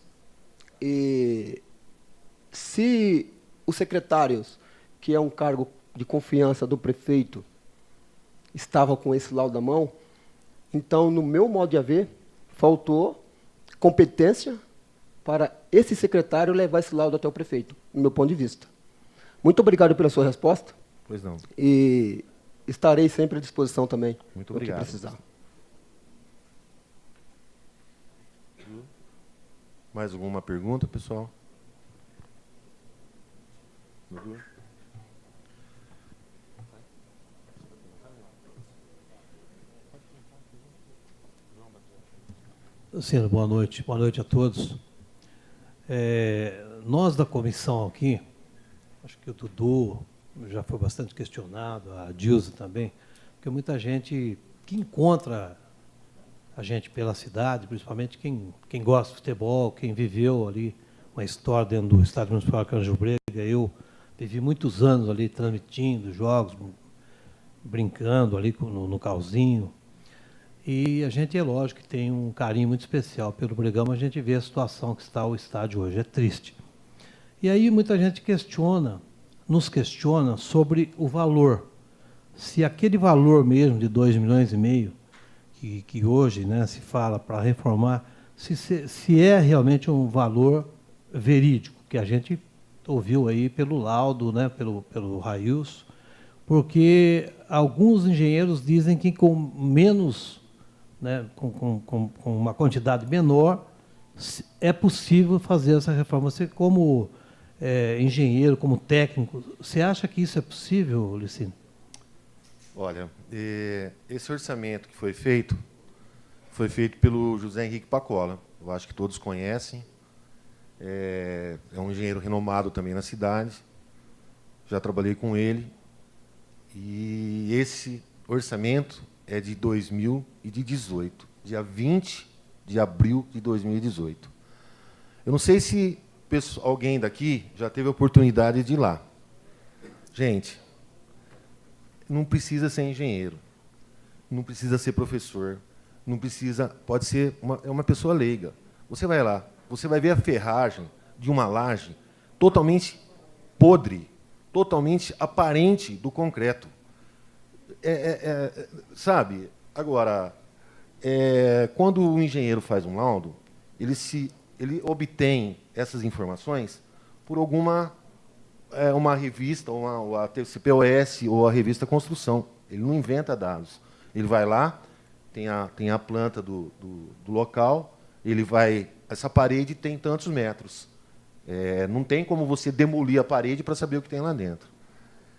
e se os secretários, que é um cargo de confiança do prefeito, estavam com esse laudo na mão, então, no meu modo de ver, faltou competência para esse secretário levar esse laudo até o prefeito, no meu ponto de vista. Muito obrigado pela sua resposta. Pois não. E estarei sempre à disposição também. Muito obrigado. No que precisar. Mais alguma pergunta, pessoal? Luciano, boa noite. Boa noite a todos. Nós da comissão aqui, acho que o Dudu já foi bastante questionado, a Dilza também, porque muita gente que encontra a gente pela cidade, principalmente quem gosta de futebol, quem viveu ali uma história dentro do Estádio Municipal Canjo Brega. Eu vivi muitos anos ali transmitindo jogos, brincando ali no Calzinho. E a gente, é lógico, que tem um carinho muito especial pelo Bregão, mas a gente vê a situação que está o estádio hoje, é triste. E aí muita gente nos questiona sobre o valor. Se aquele valor mesmo de 2,5 milhões, que hoje, né, se fala para reformar, se é realmente um valor verídico, que a gente ouviu aí pelo laudo, né, pelo Railson, porque alguns engenheiros dizem que com menos né, com uma quantidade menor, é possível fazer essa reforma. Você, como engenheiro, como técnico, você acha que isso é possível, Licínio? Olha, esse orçamento que foi feito pelo José Henrique Pacola. Eu acho que todos conhecem. É um engenheiro renomado também na cidade. Já trabalhei com ele. E esse orçamento é de 2018, dia 20 de abril de 2018. Eu não sei se alguém daqui já teve a oportunidade de ir lá. Gente, não precisa ser engenheiro, não precisa ser professor, não precisa, pode ser uma pessoa leiga. Você vai lá, você vai ver a ferragem de uma laje totalmente podre, totalmente aparente do concreto. Sabe? Agora, quando o engenheiro faz um laudo, ele obtém essas informações por alguma uma revista, a TCPOS ou a revista Construção. Ele não inventa dados. Ele vai lá, tem a planta do local, ele vai... Essa parede tem tantos metros. Não tem como você demolir a parede para saber o que tem lá dentro.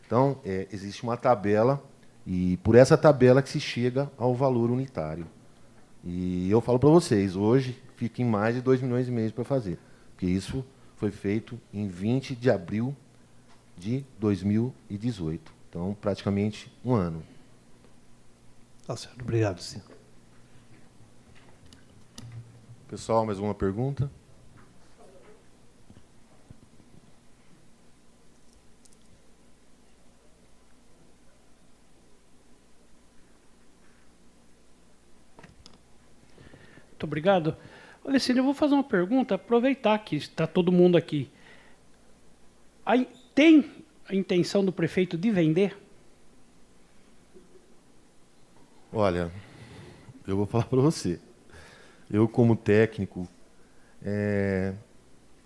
Então, existe uma tabela, e por essa tabela que se chega ao valor unitário. E eu falo para vocês, hoje fica em mais de 2,5 milhões para fazer, porque isso foi feito em 20 de abril de 2018. Então, praticamente um ano. Tá certo, obrigado, sim. Pessoal, mais uma pergunta? Muito obrigado. Licínio, eu vou fazer uma pergunta, aproveitar que está todo mundo aqui. Tem a intenção do prefeito de vender? Olha, eu vou falar para você. Eu, como técnico,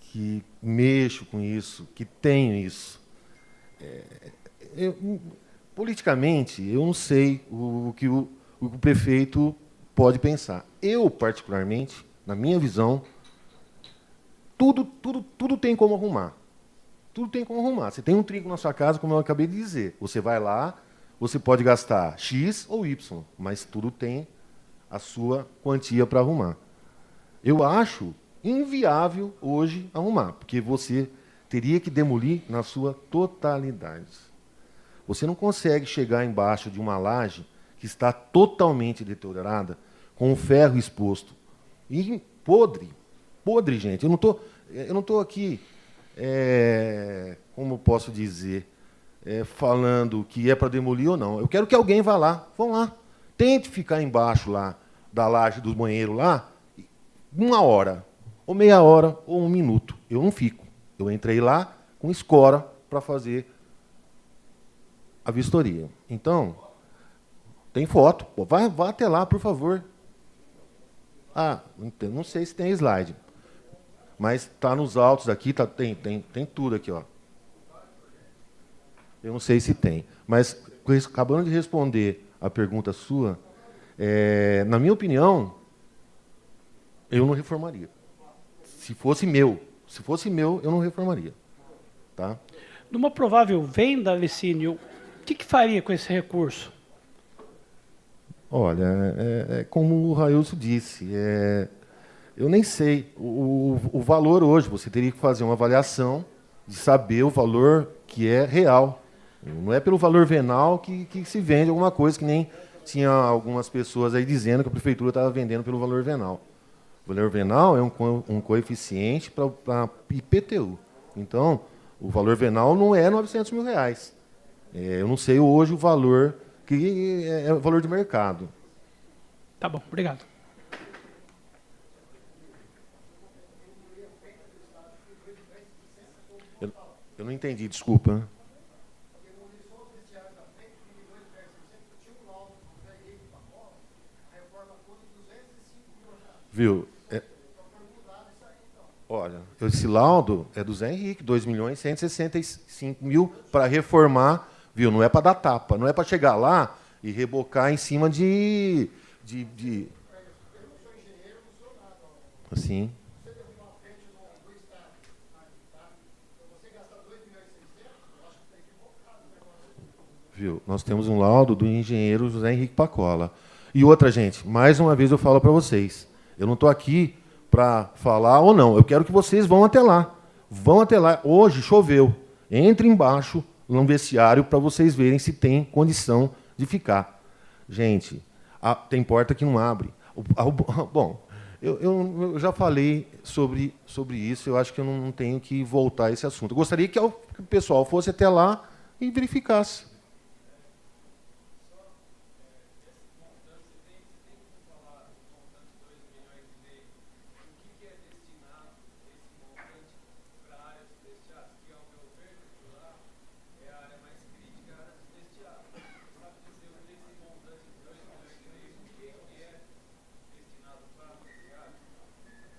que mexo com isso, que tenho isso, politicamente, eu não sei o que o prefeito pode pensar. Eu, particularmente, na minha visão, tudo tem como arrumar. Tudo tem como arrumar. Você tem um trigo na sua casa, como eu acabei de dizer. Você vai lá, você pode gastar X ou Y, mas tudo tem a sua quantia para arrumar. Eu acho inviável hoje arrumar, porque você teria que demolir na sua totalidade. Você não consegue chegar embaixo de uma laje que está totalmente deteriorada, com o ferro exposto. E podre, gente. Eu não tô aqui, como posso dizer, falando que é para demolir ou não. Eu quero que alguém vá lá, vão lá. Tente ficar embaixo lá da laje do banheiro lá, 1 hora, ou meia hora, ou 1 minuto. Eu não fico. Eu entrei lá com escora para fazer a vistoria. Então, tem foto. Vá até lá, por favor. Não sei se tem slide. Mas está nos autos aqui, tem tudo aqui, ó. Eu não sei se tem. Mas, acabando de responder a pergunta sua, na minha opinião, eu não reformaria. Se fosse meu, eu não reformaria. Tá? Numa provável venda, Licínio, o que faria com esse recurso? Olha, como o Railson disse, eu nem sei o valor hoje. Você teria que fazer uma avaliação de saber o valor que é real. Não é pelo valor venal que se vende alguma coisa, que nem tinha algumas pessoas aí dizendo que a prefeitura estava vendendo pelo valor venal. O valor venal é um coeficiente para IPTU. Então, o valor venal não é R$900 mil. Eu não sei hoje o valor que é o valor de mercado. Tá bom, obrigado. Eu não entendi, desculpa. Viu? Olha, esse laudo é do Zé Henrique, 2.165.000 para reformar, viu? Não é para dar tapa, não é para chegar lá e rebocar em cima de Assim. Viu? Nós temos um laudo do engenheiro José Henrique Pacola. E outra, gente, mais uma vez eu falo para vocês, eu não estou aqui para falar ou não, eu quero que vocês vão até lá. Vão até lá. Hoje choveu. Entre embaixo no vestiário para vocês verem se tem condição de ficar. Gente, tem porta que não abre. Bom, eu já falei sobre isso, eu acho que eu não tenho que voltar a esse assunto. Eu gostaria que o pessoal fosse até lá e verificasse.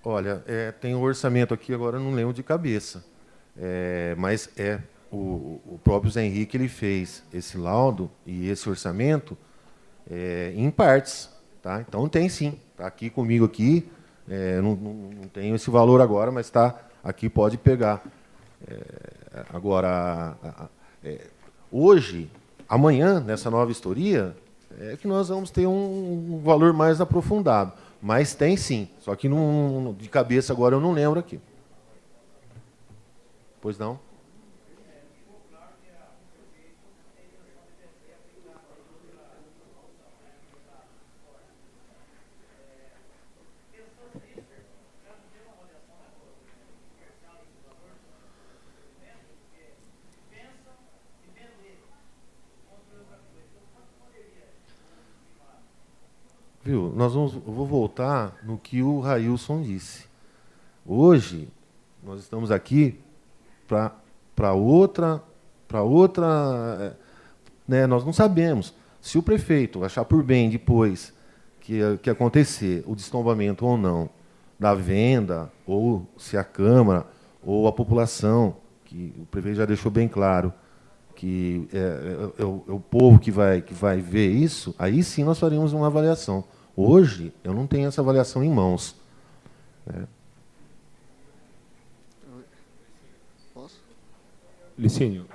Olha, tem um orçamento aqui, agora eu não lembro de cabeça. Mas o próprio Zé Henrique ele fez esse laudo e esse orçamento em partes. Tá? Então tem sim. Está aqui comigo aqui. Não tenho esse valor agora, mas está aqui, pode pegar. Agora, hoje, amanhã, nessa nova vistoria, é que nós vamos ter um valor mais aprofundado. Mas tem sim, só que de cabeça agora eu não lembro aqui. Pois não? Viu? Eu vou voltar no que o Railson disse. Hoje, nós estamos aqui para outra... nós não sabemos. Se o prefeito achar por bem, depois que acontecer o destombamento ou não da venda, ou se a Câmara ou a população, que o prefeito já deixou bem claro, que é o povo que vai ver isso, aí sim nós faremos uma avaliação. Hoje, eu não tenho essa avaliação em mãos. Posso? Licínio,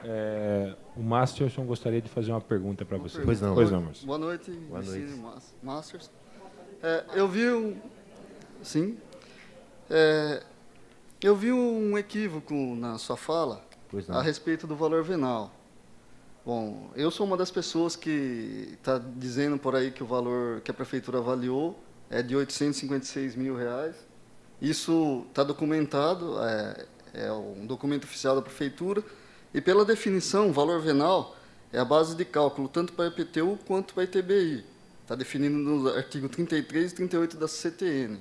o Masterson gostaria de fazer uma pergunta para você. Pois não. Márcio. Boa noite, Boa Licínio noite. Masters. Eu vi eu vi um equívoco na sua fala Pois não. a respeito do valor venal. Bom, eu sou uma das pessoas que está dizendo por aí que o valor que a prefeitura avaliou é de R$ 856 mil. Isso está documentado, é um documento oficial da prefeitura, e pela definição, o valor venal é a base de cálculo tanto para a IPTU quanto para a ITBI. Está definido no artigo 33 e 38 da CTN.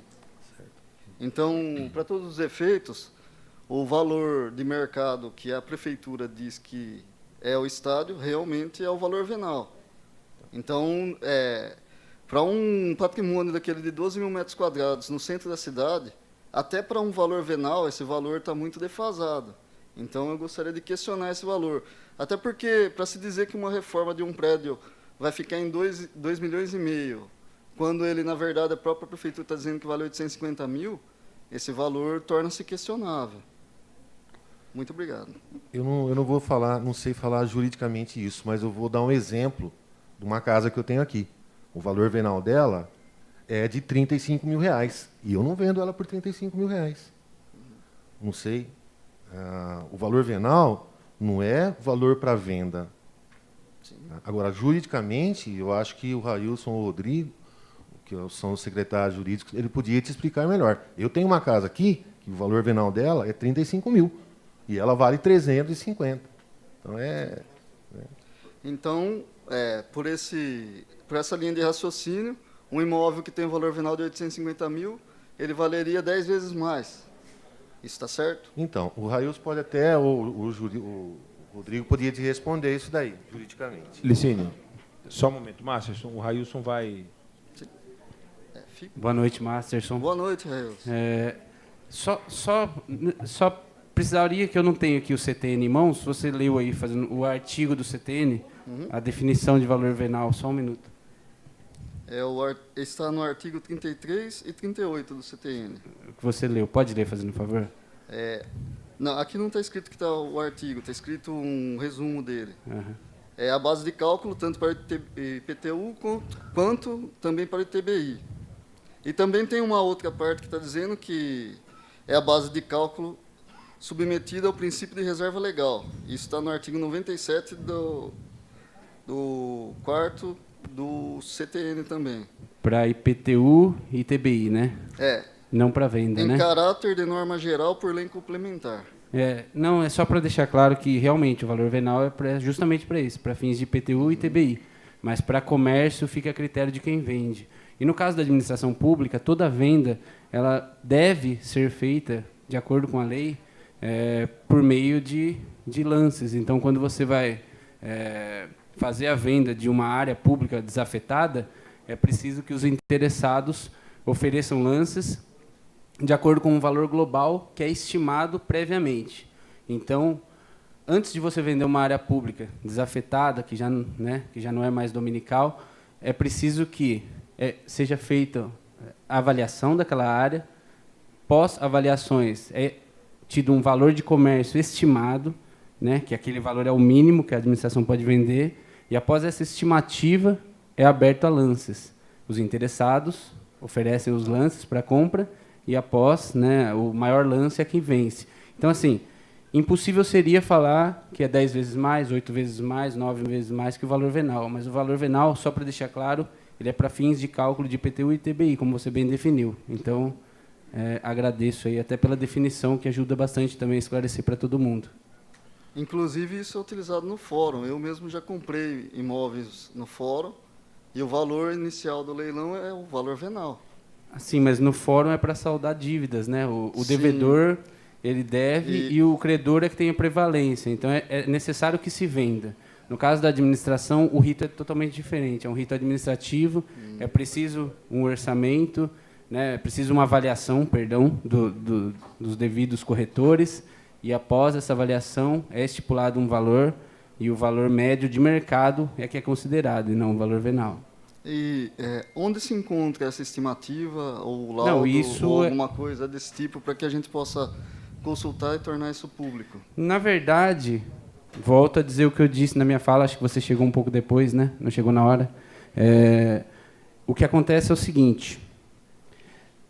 Então, para todos os efeitos, o valor de mercado que a prefeitura diz que é o estádio, realmente é o valor venal. Então, para um patrimônio daquele de 12 mil metros quadrados no centro da cidade, até para um valor venal, esse valor está muito defasado. Então, eu gostaria de questionar esse valor. Até porque, para se dizer que uma reforma de um prédio vai ficar em 2,5 milhões, quando ele, na verdade, a própria prefeitura está dizendo que vale 850 mil, esse valor torna-se questionável. Muito obrigado. Eu não vou falar, não sei falar juridicamente isso, mas eu vou dar um exemplo de uma casa que eu tenho aqui. O valor venal dela é de R$ 35 mil, e eu não vendo ela por R$ 35 mil. Não sei. O valor venal não é valor para venda. Sim. Agora, juridicamente, eu acho que o Railson ou o Rodrigo, que são os secretários jurídicos, ele podia te explicar melhor. Eu tenho uma casa aqui, que o valor venal dela é 35 mil. E ela vale 350. Então, por essa linha de raciocínio, um imóvel que tem um valor venal de 850 mil, ele valeria 10 vezes mais. Isso está certo? Então, o Railson pode até, o Rodrigo podia te responder isso daí, juridicamente. Licínio, só um momento. Masterson, o Railson vai... Boa noite, Masterson. Boa noite, Railson. Só precisaria, que eu não tenho aqui o CTN em mãos, se você leu aí, fazendo o artigo do CTN, a definição de valor venal, só um minuto. Está no artigo 33 e 38 do CTN. O que você leu, pode ler, fazendo um favor? Não, aqui não está escrito que está o artigo, está escrito um resumo dele. Aham. É a base de cálculo tanto para o IPTU quanto também para o ITBI. E também tem uma outra parte que está dizendo que é a base de cálculo submetida ao princípio de reserva legal. Isso está no artigo 97 do 4º do CTN também. Para IPTU e ITBI, né? Não para venda, Em né? caráter de norma geral por lei complementar. Não, é só para deixar claro que realmente o valor venal é justamente para isso, para fins de IPTU e ITBI. Mas para comércio fica a critério de quem vende. E no caso da administração pública, toda venda ela deve ser feita, de acordo com a lei, por meio de lances. Então, quando você vai fazer a venda de uma área pública desafetada, é preciso que os interessados ofereçam lances de acordo com um valor global que é estimado previamente. Então, antes de você vender uma área pública desafetada, que já não é mais dominical, é preciso que seja feita a avaliação daquela área. Pós-avaliações, é tido um valor de comércio estimado, né, que aquele valor é o mínimo que a administração pode vender, e após essa estimativa, é aberto a lances. Os interessados oferecem os lances para compra, e após, né, o maior lance é quem vence. Então, assim, impossível seria falar que é 10 vezes mais, 8 vezes mais, 9 vezes mais que o valor venal. Mas o valor venal, só para deixar claro, ele é para fins de cálculo de IPTU e ITBI, como você bem definiu. Então, agradeço aí até pela definição, que ajuda bastante também a esclarecer para todo mundo. Inclusive, isso é utilizado no fórum. Eu mesmo já comprei imóveis no fórum e o valor inicial do leilão é o valor venal. Sim, mas no fórum é para saldar dívidas, né? O devedor, ele deve e o credor é que tem a prevalência. Então, é necessário que se venda. No caso da administração, o rito é totalmente diferente. É um rito administrativo, é preciso um orçamento, né? É preciso uma avaliação, dos devidos corretores, e após essa avaliação é estipulado um valor, e o valor médio de mercado é que é considerado, e não o valor venal. E onde se encontra essa estimativa ou laudo ou alguma coisa desse tipo para que a gente possa consultar e tornar isso público? Na verdade, volto a dizer o que eu disse na minha fala, acho que você chegou um pouco depois, né? Não chegou na hora. O que acontece é o seguinte: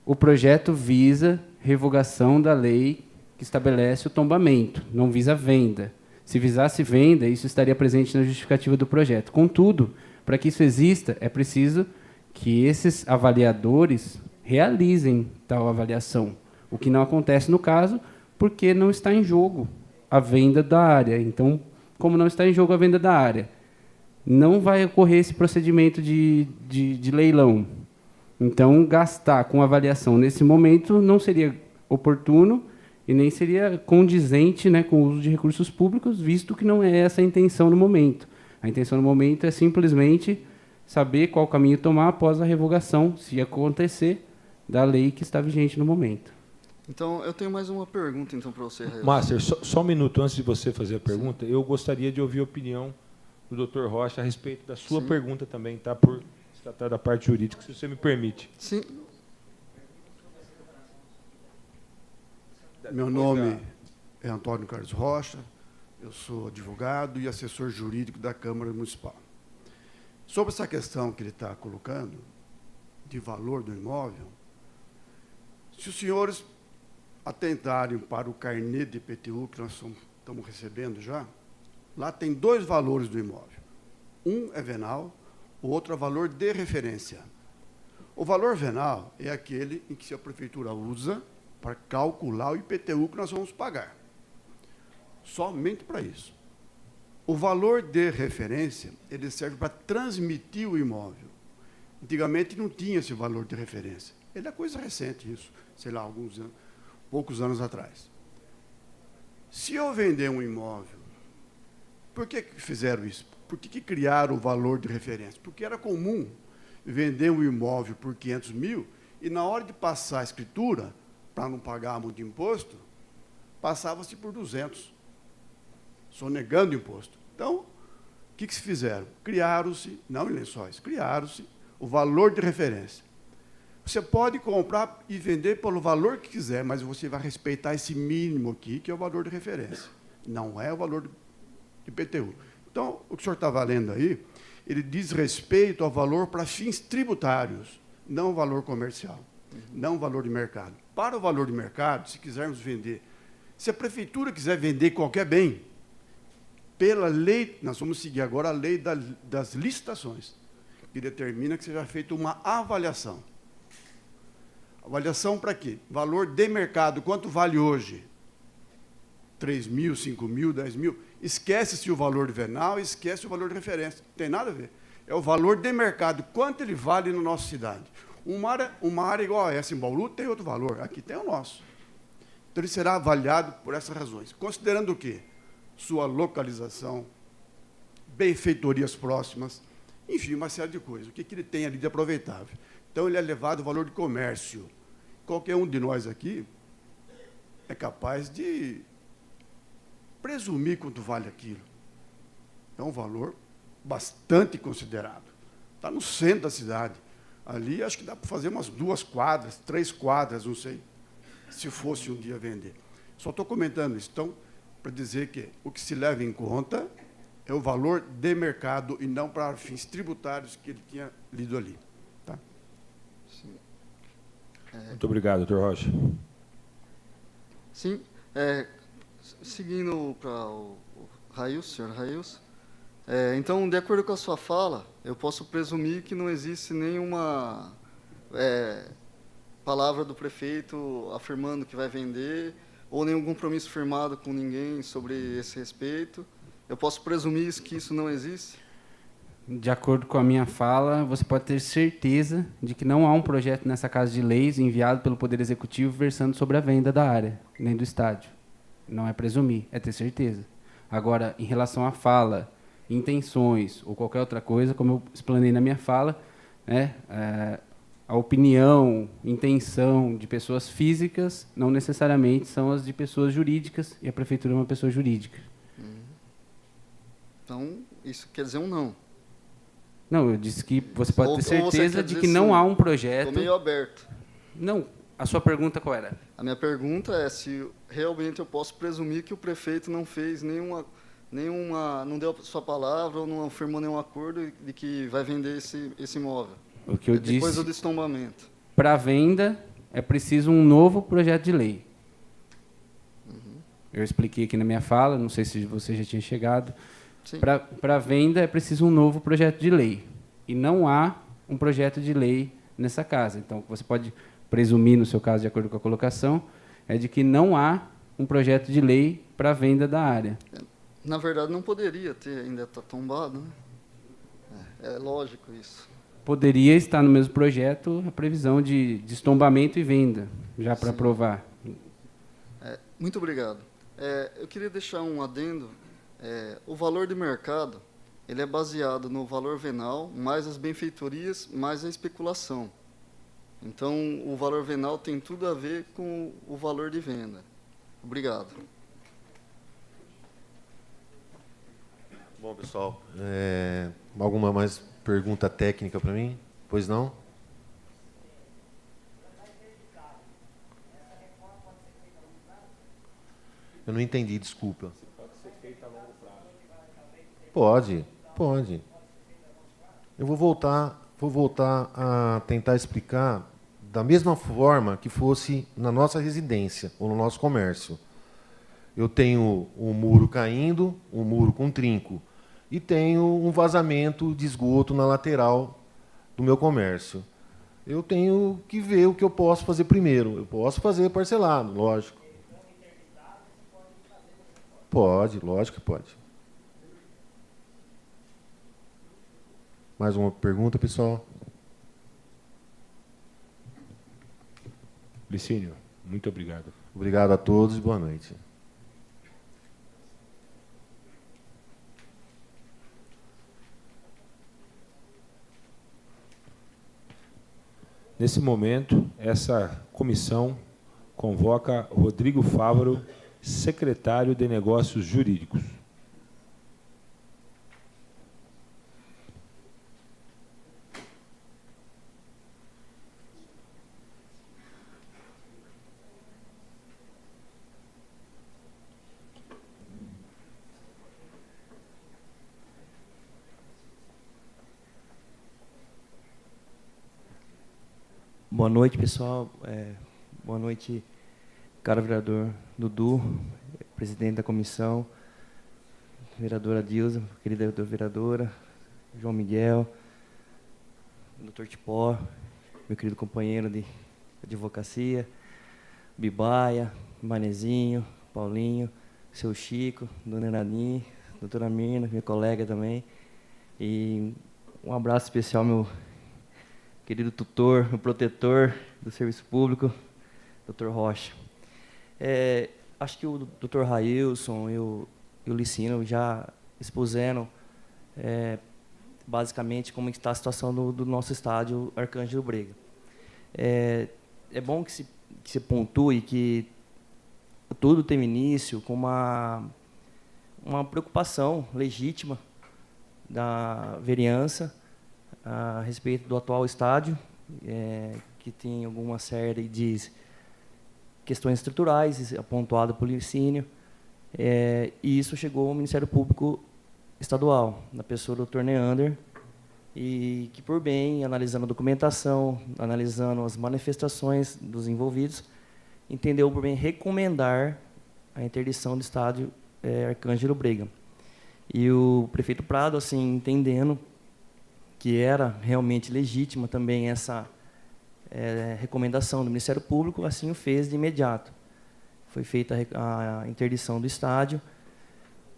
o projeto visa revogação da lei que estabelece o tombamento, não visa venda. Se visasse venda, isso estaria presente na justificativa do projeto. Contudo, para que isso exista, é preciso que esses avaliadores realizem tal avaliação, o que não acontece no caso, porque não está em jogo a venda da área. Então, como não está em jogo a venda da área, não vai ocorrer esse procedimento de leilão. Então, gastar com avaliação nesse momento não seria oportuno e nem seria condizente, né, com o uso de recursos públicos, visto que não é essa a intenção no momento. A intenção no momento é simplesmente saber qual caminho tomar após a revogação, se acontecer, da lei que está vigente no momento. Então, eu tenho mais uma pergunta então, para você, Railson. Master, só um minuto antes de você fazer a pergunta. Sim. Eu gostaria de ouvir a opinião do Dr. Rocha a respeito da sua pergunta também, tá? Por se tratar da parte jurídica, se você me permite. Sim. Meu nome é Antônio Carlos Rocha, eu sou advogado e assessor jurídico da Câmara Municipal. Sobre essa questão que ele está colocando, de valor do imóvel, se os senhores atentarem para o carnê de IPTU que nós estamos recebendo já, lá tem 2 valores do imóvel. Um é venal, o outro é valor de referência. O valor venal é aquele em que a prefeitura usa para calcular o IPTU que nós vamos pagar. Somente para isso. O valor de referência, ele serve para transmitir o imóvel. Antigamente não tinha esse valor de referência. Ele é coisa recente isso, sei lá, poucos anos atrás. Se eu vender um imóvel, por que fizeram isso? Por que criaram o valor de referência? Porque era comum vender um imóvel por 500 mil e na hora de passar a escritura, para não pagar muito imposto, passava-se por 200, sonegando imposto. Então, o que se fizeram? Criaram-se, não em Lençóis, criaram-se o valor de referência. Você pode comprar e vender pelo valor que quiser, mas você vai respeitar esse mínimo aqui, que é o valor de referência. Não é o valor de IPTU. Então, o que o senhor está valendo aí, ele diz respeito ao valor para fins tributários, não o valor comercial, não o valor de mercado. Para o valor de mercado, se quisermos vender, se a prefeitura quiser vender qualquer bem, pela lei, nós vamos seguir agora a lei das licitações, que determina que seja feita uma avaliação. Avaliação para quê? Valor de mercado, quanto vale hoje? 3 mil, 5 mil, 10 mil? Esquece-se o valor de venal, esquece o valor de referência. Não tem nada a ver. É o valor de mercado, quanto ele vale na nossa cidade. Uma área igual a essa em Bauru tem outro valor, aqui tem o nosso. Então, ele será avaliado por essas razões. Considerando o quê? Sua localização, benfeitorias próximas, enfim, uma série de coisas. O que ele tem ali de aproveitável. Então, ele é levado ao valor de comércio. Qualquer um de nós aqui é capaz de presumir quanto vale aquilo. É um valor bastante considerado. Está no centro da cidade. Ali, acho que dá para fazer umas 2 quadras, 3 quadras, não sei, se fosse um dia vender. Só estou comentando isso, então, para dizer que o que se leva em conta é o valor de mercado e não para fins tributários que ele tinha lido ali. Tá? Sim. Muito obrigado, doutor Rocha. Sim. Seguindo para o Rails, senhor Rails, então, de acordo com a sua fala, eu posso presumir que não existe nenhuma palavra do prefeito afirmando que vai vender, ou nenhum compromisso firmado com ninguém sobre esse respeito. Eu posso presumir que isso não existe? De acordo com a minha fala, você pode ter certeza de que não há um projeto nessa Casa de Leis enviado pelo Poder Executivo versando sobre a venda da área, nem do estádio. Não é presumir, é ter certeza. Agora, em relação à fala, intenções ou qualquer outra coisa, como eu explanei na minha fala, a opinião, intenção de pessoas físicas não necessariamente são as de pessoas jurídicas, e a prefeitura é uma pessoa jurídica. Então, isso quer dizer um não. Não, eu disse que você pode ter certeza de que sim, não há um projeto... Estou meio aberto. Não, a sua pergunta qual era? A minha pergunta é se realmente eu posso presumir que o prefeito não fez não deu a sua palavra ou não firmou nenhum acordo de que vai vender esse imóvel. O que eu depois disse, do destombamento. Para venda, é preciso um novo projeto de lei. Eu expliquei aqui na minha fala, não sei se você já tinha chegado. Para venda, é preciso um novo projeto de lei. E não há um projeto de lei nessa casa. Então, você pode presumir, no seu caso, de acordo com a colocação, é de que não há um projeto de lei para a venda da área. Na verdade, não poderia ter, ainda está tombado, né? É lógico isso. Poderia estar no mesmo projeto a previsão de destombamento e venda, já para aprovar. Muito obrigado. Eu queria deixar um adendo. O valor de mercado ele é baseado no valor venal, mais as benfeitorias, mais a especulação. Então, o valor venal tem tudo a ver com o valor de venda. Obrigado. Bom, pessoal, alguma mais pergunta técnica para mim? Pois não? Eu não entendi, desculpa. Pode ser feita a longo prazo. Pode. Eu vou voltar a tentar explicar da mesma forma que fosse na nossa residência ou no nosso comércio. Eu tenho um muro caindo, um muro com trinco, e tenho um vazamento de esgoto na lateral do meu comércio. Eu tenho que ver o que eu posso fazer primeiro. Eu posso fazer parcelado, lógico. Pode, lógico que pode. Mais uma pergunta, pessoal? Licínio, muito obrigado. Obrigado a todos e boa noite. Nesse momento, essa comissão convoca Rodrigo Fávaro, secretário de Negócios Jurídicos. Boa noite, pessoal. Boa noite, caro vereador Dudu, presidente da comissão, vereadora Dilza, querida vereadora, João Miguel, doutor Tipó, meu querido companheiro de advocacia, Bibaia, Manezinho, Paulinho, seu Chico, dona Eradim, doutora Mirna, minha colega também. E um abraço especial ao meu querido tutor, meu protetor do serviço público, doutor Rocha. Acho que o doutor Railson e o Licínio já expuseram basicamente como está a situação do nosso estádio Arcângelo Brega. É bom que se pontue que tudo teve início com uma preocupação legítima da vereança a respeito do atual estádio, que tem alguma série de questões estruturais apontadas pelo Licínio, e isso chegou ao Ministério Público Estadual, na pessoa do Dr. Neander, e que, por bem, analisando a documentação, analisando as manifestações dos envolvidos, entendeu por bem recomendar a interdição do estádio Arcângelo Brega. E o prefeito Prado, assim, entendendo que era realmente legítima também essa recomendação do Ministério Público, assim o fez de imediato. Foi feita a interdição do estádio.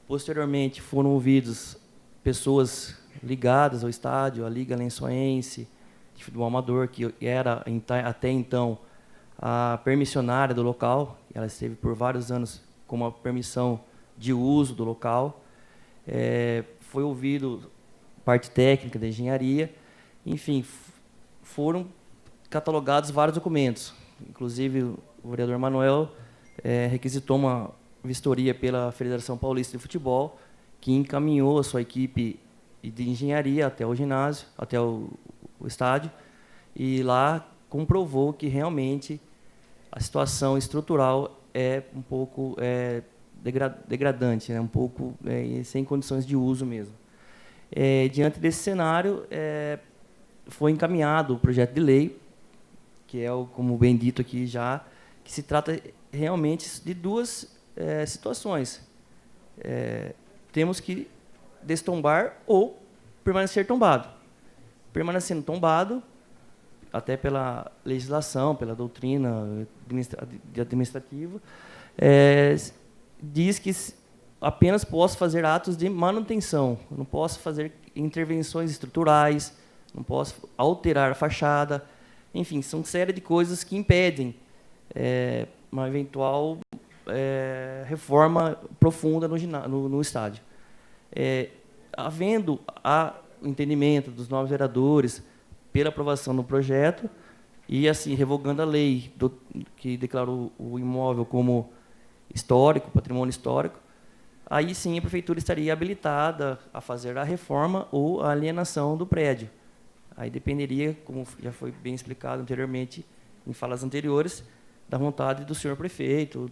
Posteriormente, foram ouvidos pessoas ligadas ao estádio, a Liga Lençoense de Futebol Amador, que era até então a permissionária do local. Ela esteve por vários anos com uma permissão de uso do local. Foi ouvido parte técnica da engenharia. Enfim, foram catalogados vários documentos. Inclusive, o vereador Manuel requisitou uma vistoria pela Federação Paulista de Futebol, que encaminhou a sua equipe de engenharia até o ginásio, até o estádio, e lá comprovou que realmente a situação estrutural é um pouco degradante, né? Um pouco sem condições de uso mesmo. Diante desse cenário, foi encaminhado o projeto de lei, que é, como bem dito aqui já, que se trata realmente de duas situações. Temos que destombar ou permanecer tombado. Permanecendo tombado, até pela legislação, pela doutrina administrativa, diz que apenas posso fazer atos de manutenção, não posso fazer intervenções estruturais, não posso alterar a fachada, enfim, são série de coisas que impedem uma eventual reforma profunda no estádio. Havendo o entendimento dos novos vereadores pela aprovação do projeto e, assim, revogando a lei que declarou o imóvel como histórico, patrimônio histórico, aí sim a prefeitura estaria habilitada a fazer a reforma ou a alienação do prédio. Aí dependeria, como já foi bem explicado anteriormente, em falas anteriores, da vontade do senhor prefeito,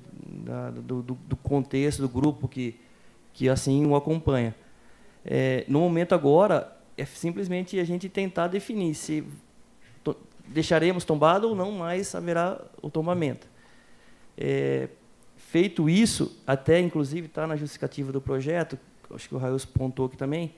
do contexto, do grupo que assim o acompanha. No momento agora, é simplesmente a gente tentar definir se deixaremos tombado ou não mais haverá o tombamento. Feito isso, até inclusive está na justificativa do projeto, acho que o Railson pontuou aqui também,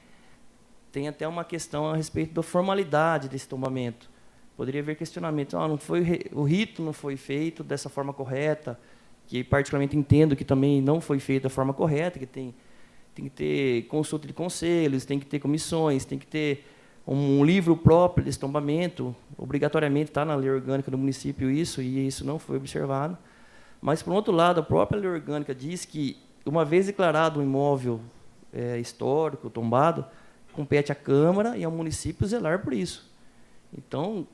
tem até uma questão a respeito da formalidade desse tombamento. Poderia haver questionamento, não foi, o rito não foi feito dessa forma correta, que particularmente entendo que também não foi feito da forma correta, que tem que ter consulta de conselhos, tem que ter comissões, tem que ter um livro próprio desse tombamento, obrigatoriamente está na lei orgânica do município isso, e isso não foi observado. Mas, por outro lado, a própria lei orgânica diz que, uma vez declarado um imóvel histórico, tombado, compete à Câmara e ao município zelar por isso. Então,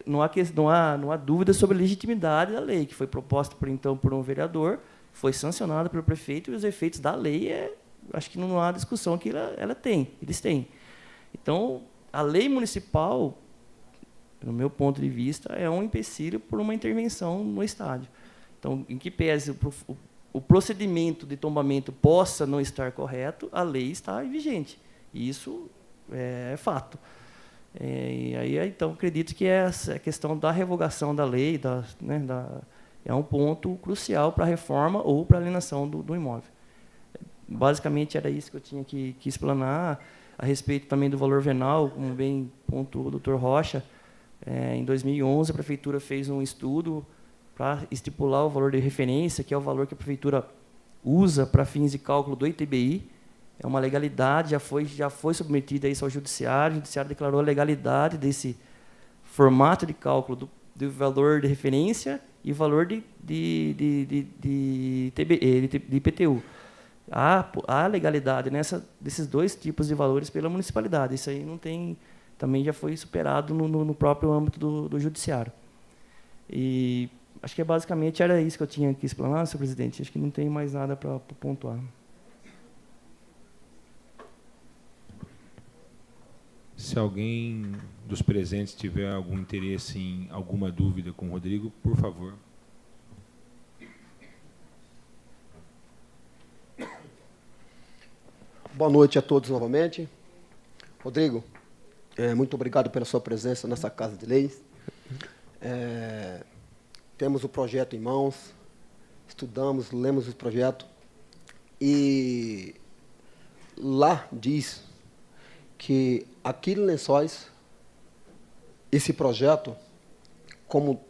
não há dúvida sobre a legitimidade da lei, que foi proposta, por um vereador, foi sancionada pelo prefeito, e os efeitos da lei, acho que não há discussão que eles têm. Então, a lei municipal, no meu ponto de vista, é um empecilho por uma intervenção no estádio. Então, em que pese o procedimento de tombamento possa não estar correto, a lei está vigente. E isso é fato. E aí, então, acredito que essa questão da revogação da lei é um ponto crucial para a reforma ou para a alienação do imóvel. Basicamente, era isso que eu tinha que explanar. A respeito também do valor venal, como bem pontuou o doutor Rocha, em 2011, a Prefeitura fez um estudo para estipular o valor de referência, que é o valor que a Prefeitura usa para fins de cálculo do ITBI. É uma legalidade, já foi submetida isso ao Judiciário. O Judiciário declarou a legalidade desse formato de cálculo do valor de referência e o valor de IPTU. Há legalidade desses dois tipos de valores pela municipalidade. Isso aí não tem, também já foi superado no próprio âmbito do Judiciário. E acho que basicamente era isso que eu tinha que explanar, senhor presidente. Acho que não tem mais nada para pontuar. Se alguém dos presentes tiver algum interesse em alguma dúvida com o Rodrigo, por favor. Boa noite a todos novamente. Rodrigo, muito obrigado pela sua presença nessa Casa de Leis. Temos o projeto em mãos, estudamos, lemos o projeto, e lá diz que aqui em Lençóis, esse projeto, como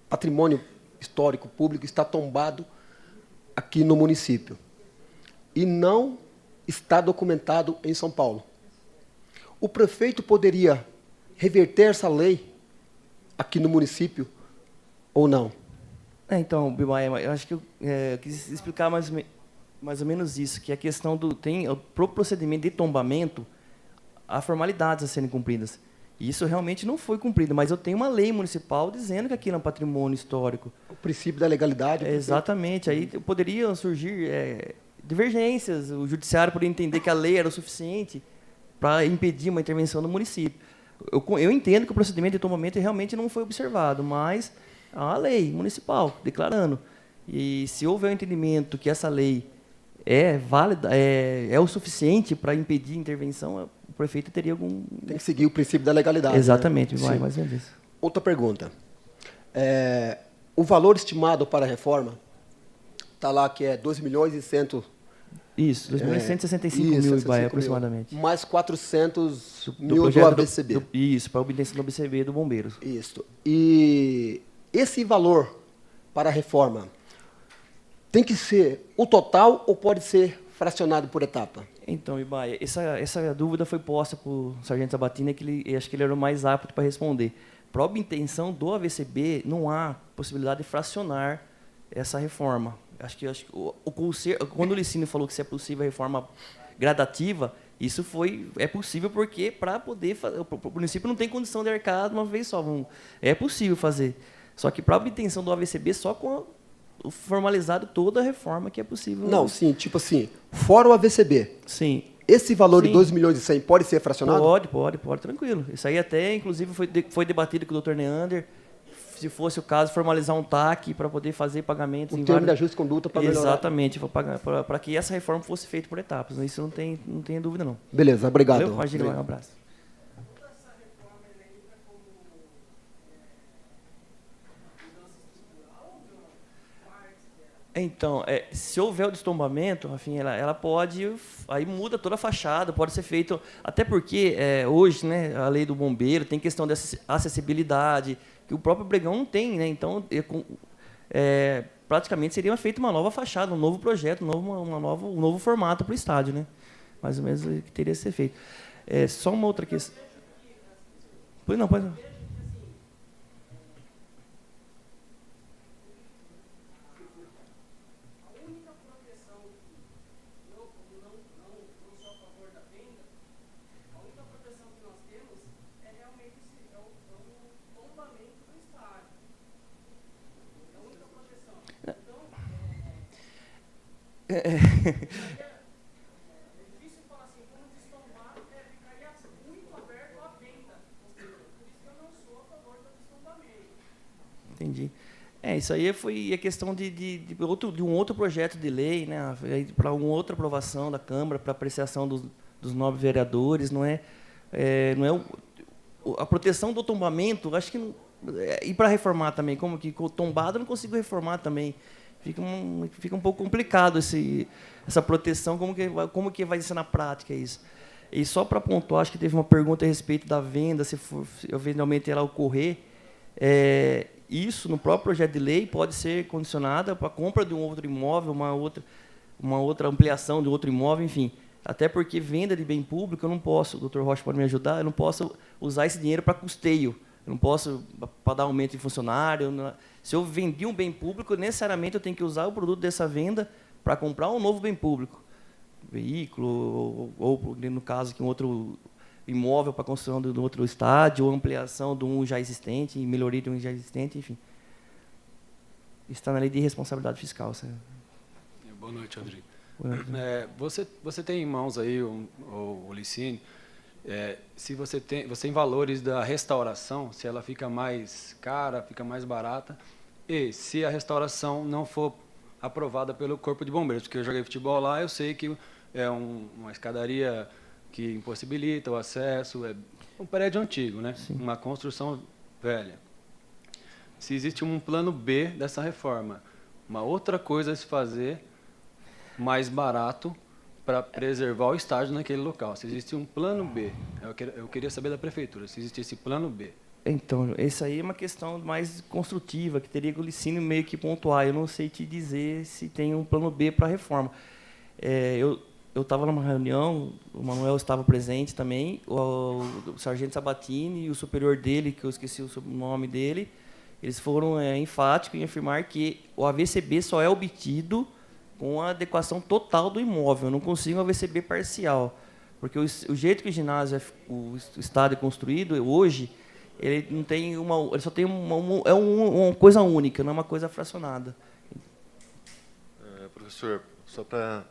patrimônio histórico público, está tombado aqui no município. E não está documentado em São Paulo. O prefeito poderia reverter essa lei aqui no município ou não? Então, Bimaia, eu acho que eu quis explicar mais ou menos isso, que a questão pro procedimento de tombamento, há formalidades a serem cumpridas. E isso realmente não foi cumprido, mas eu tenho uma lei municipal dizendo que aquilo é um patrimônio histórico. O princípio da legalidade. Exatamente. Aí poderiam surgir divergências, o judiciário poderia entender que a lei era o suficiente para impedir uma intervenção do município. Eu entendo que o procedimento de tombamento realmente não foi observado, mas há uma lei municipal declarando. E se houver um entendimento que essa lei é válida, é o suficiente para impedir intervenção, o prefeito teria algum... Tem que seguir o princípio da legalidade. Exatamente, né? mais ou menos. Outra pergunta. O valor estimado para a reforma está lá que é 2 milhões e 100... Isso, 2.165 mil, Ibaia, aproximadamente. Mais 400 mil do ABCB. Isso, para a obtenção do ABCB e do Bombeiros. Isso. E esse valor para a reforma tem que ser o total ou pode ser fracionado por etapa? Então, Ibaia, essa dúvida foi posta para o sargento Sabatini, que acho que ele era o mais apto para responder. Para a obtenção do AVCB, não há possibilidade de fracionar essa reforma. Acho que quando o Licínio falou que se é possível a reforma gradativa, isso é possível porque para poder fazer, o município não tem condição de arcar de uma vez só. É possível fazer. Só que para a obtenção do AVCB, só com o formalizado toda a reforma que é possível. Não, sim, tipo assim, fora o AVCB. Sim. Esse valor de 2 milhões e 100 pode ser fracionado? Pode, tranquilo. Isso aí até, inclusive, foi debatido com o Dr. Neander. Se fosse o caso, formalizar um TAC para poder fazer pagamentos. Um termo de ajuste de conduta para melhorar. Exatamente, para que essa reforma fosse feita por etapas. Isso não tem dúvida, não. Beleza, obrigado. Valeu? Imagina, um abraço. Então, se houver o destombamento, Rafinha, ela pode, aí muda toda a fachada, pode ser feito, até porque hoje, né, a lei do bombeiro tem questão de acessibilidade, que o próprio Bregão não tem, né? Então, praticamente seria feita uma nova fachada, um novo projeto, um novo formato para o estádio, né? Mais ou menos o que teria que ser feito. Só uma outra questão. Pois não. É difícil falar assim, como destombar ficaria muito aberto à venda. Por isso que eu não sou a favor do destombamento. Entendi. Isso aí foi a questão de um outro projeto de lei, né, para uma outra aprovação da Câmara, para apreciação dos 9 vereadores. a proteção do tombamento, acho que não, e para reformar também, como que tombado eu não consigo reformar também. Fica um pouco complicado essa proteção, como que vai ser na prática isso. E só para pontuar, acho que teve uma pergunta a respeito da venda, se eventualmente ela ocorrer, isso no próprio projeto de lei pode ser condicionada para a compra de um outro imóvel, uma outra ampliação de outro imóvel, enfim. Até porque venda de bem público eu não posso, o Dr. Rocha pode me ajudar, eu não posso usar esse dinheiro para custeio, eu não posso para dar aumento de funcionário. Se eu vendi um bem público, necessariamente eu tenho que usar o produto dessa venda para comprar um novo bem público, veículo, ou no caso, que um outro imóvel para construção de outro estádio, ou ampliação de um já existente, melhoria de um já existente, enfim. Isso está na lei de responsabilidade fiscal. Sabe? Boa noite, Rodrigo. Você tem em mãos aí, o Licínio, se você tem valores da restauração, se ela fica mais cara, fica mais barata, e se a restauração não for aprovada pelo Corpo de Bombeiros, porque eu joguei futebol lá, eu sei que é uma escadaria que impossibilita o acesso, é um prédio antigo, né? Uma construção velha. Se existe um plano B dessa reforma, uma outra coisa a se fazer mais barato para preservar o estádio naquele local. Se existe um plano B, eu queria saber da prefeitura, se existe esse plano B. Então, essa aí é uma questão mais construtiva, que teria que o Licínio meio que pontuar. Eu não sei te dizer se tem um plano B para a reforma. Eu estava numa reunião, o Manuel estava presente também, o sargento Sabatini e o superior dele, que eu esqueci o nome dele, eles foram enfáticos em afirmar que o AVCB só é obtido com a adequação total do imóvel, eu não consigo um AVCB parcial, porque o jeito que o ginásio, o estádio é construído hoje, ele não tem ele só tem uma coisa única, não é uma coisa fracionada. Professor, só para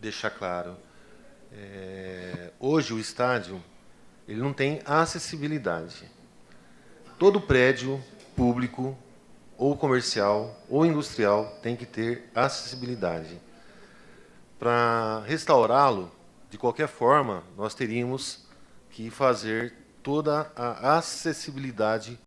deixar claro, hoje o estádio ele não tem acessibilidade. Todo prédio público ou comercial ou industrial tem que ter acessibilidade. Para restaurá-lo, de qualquer forma, nós teríamos que fazer toda a acessibilidade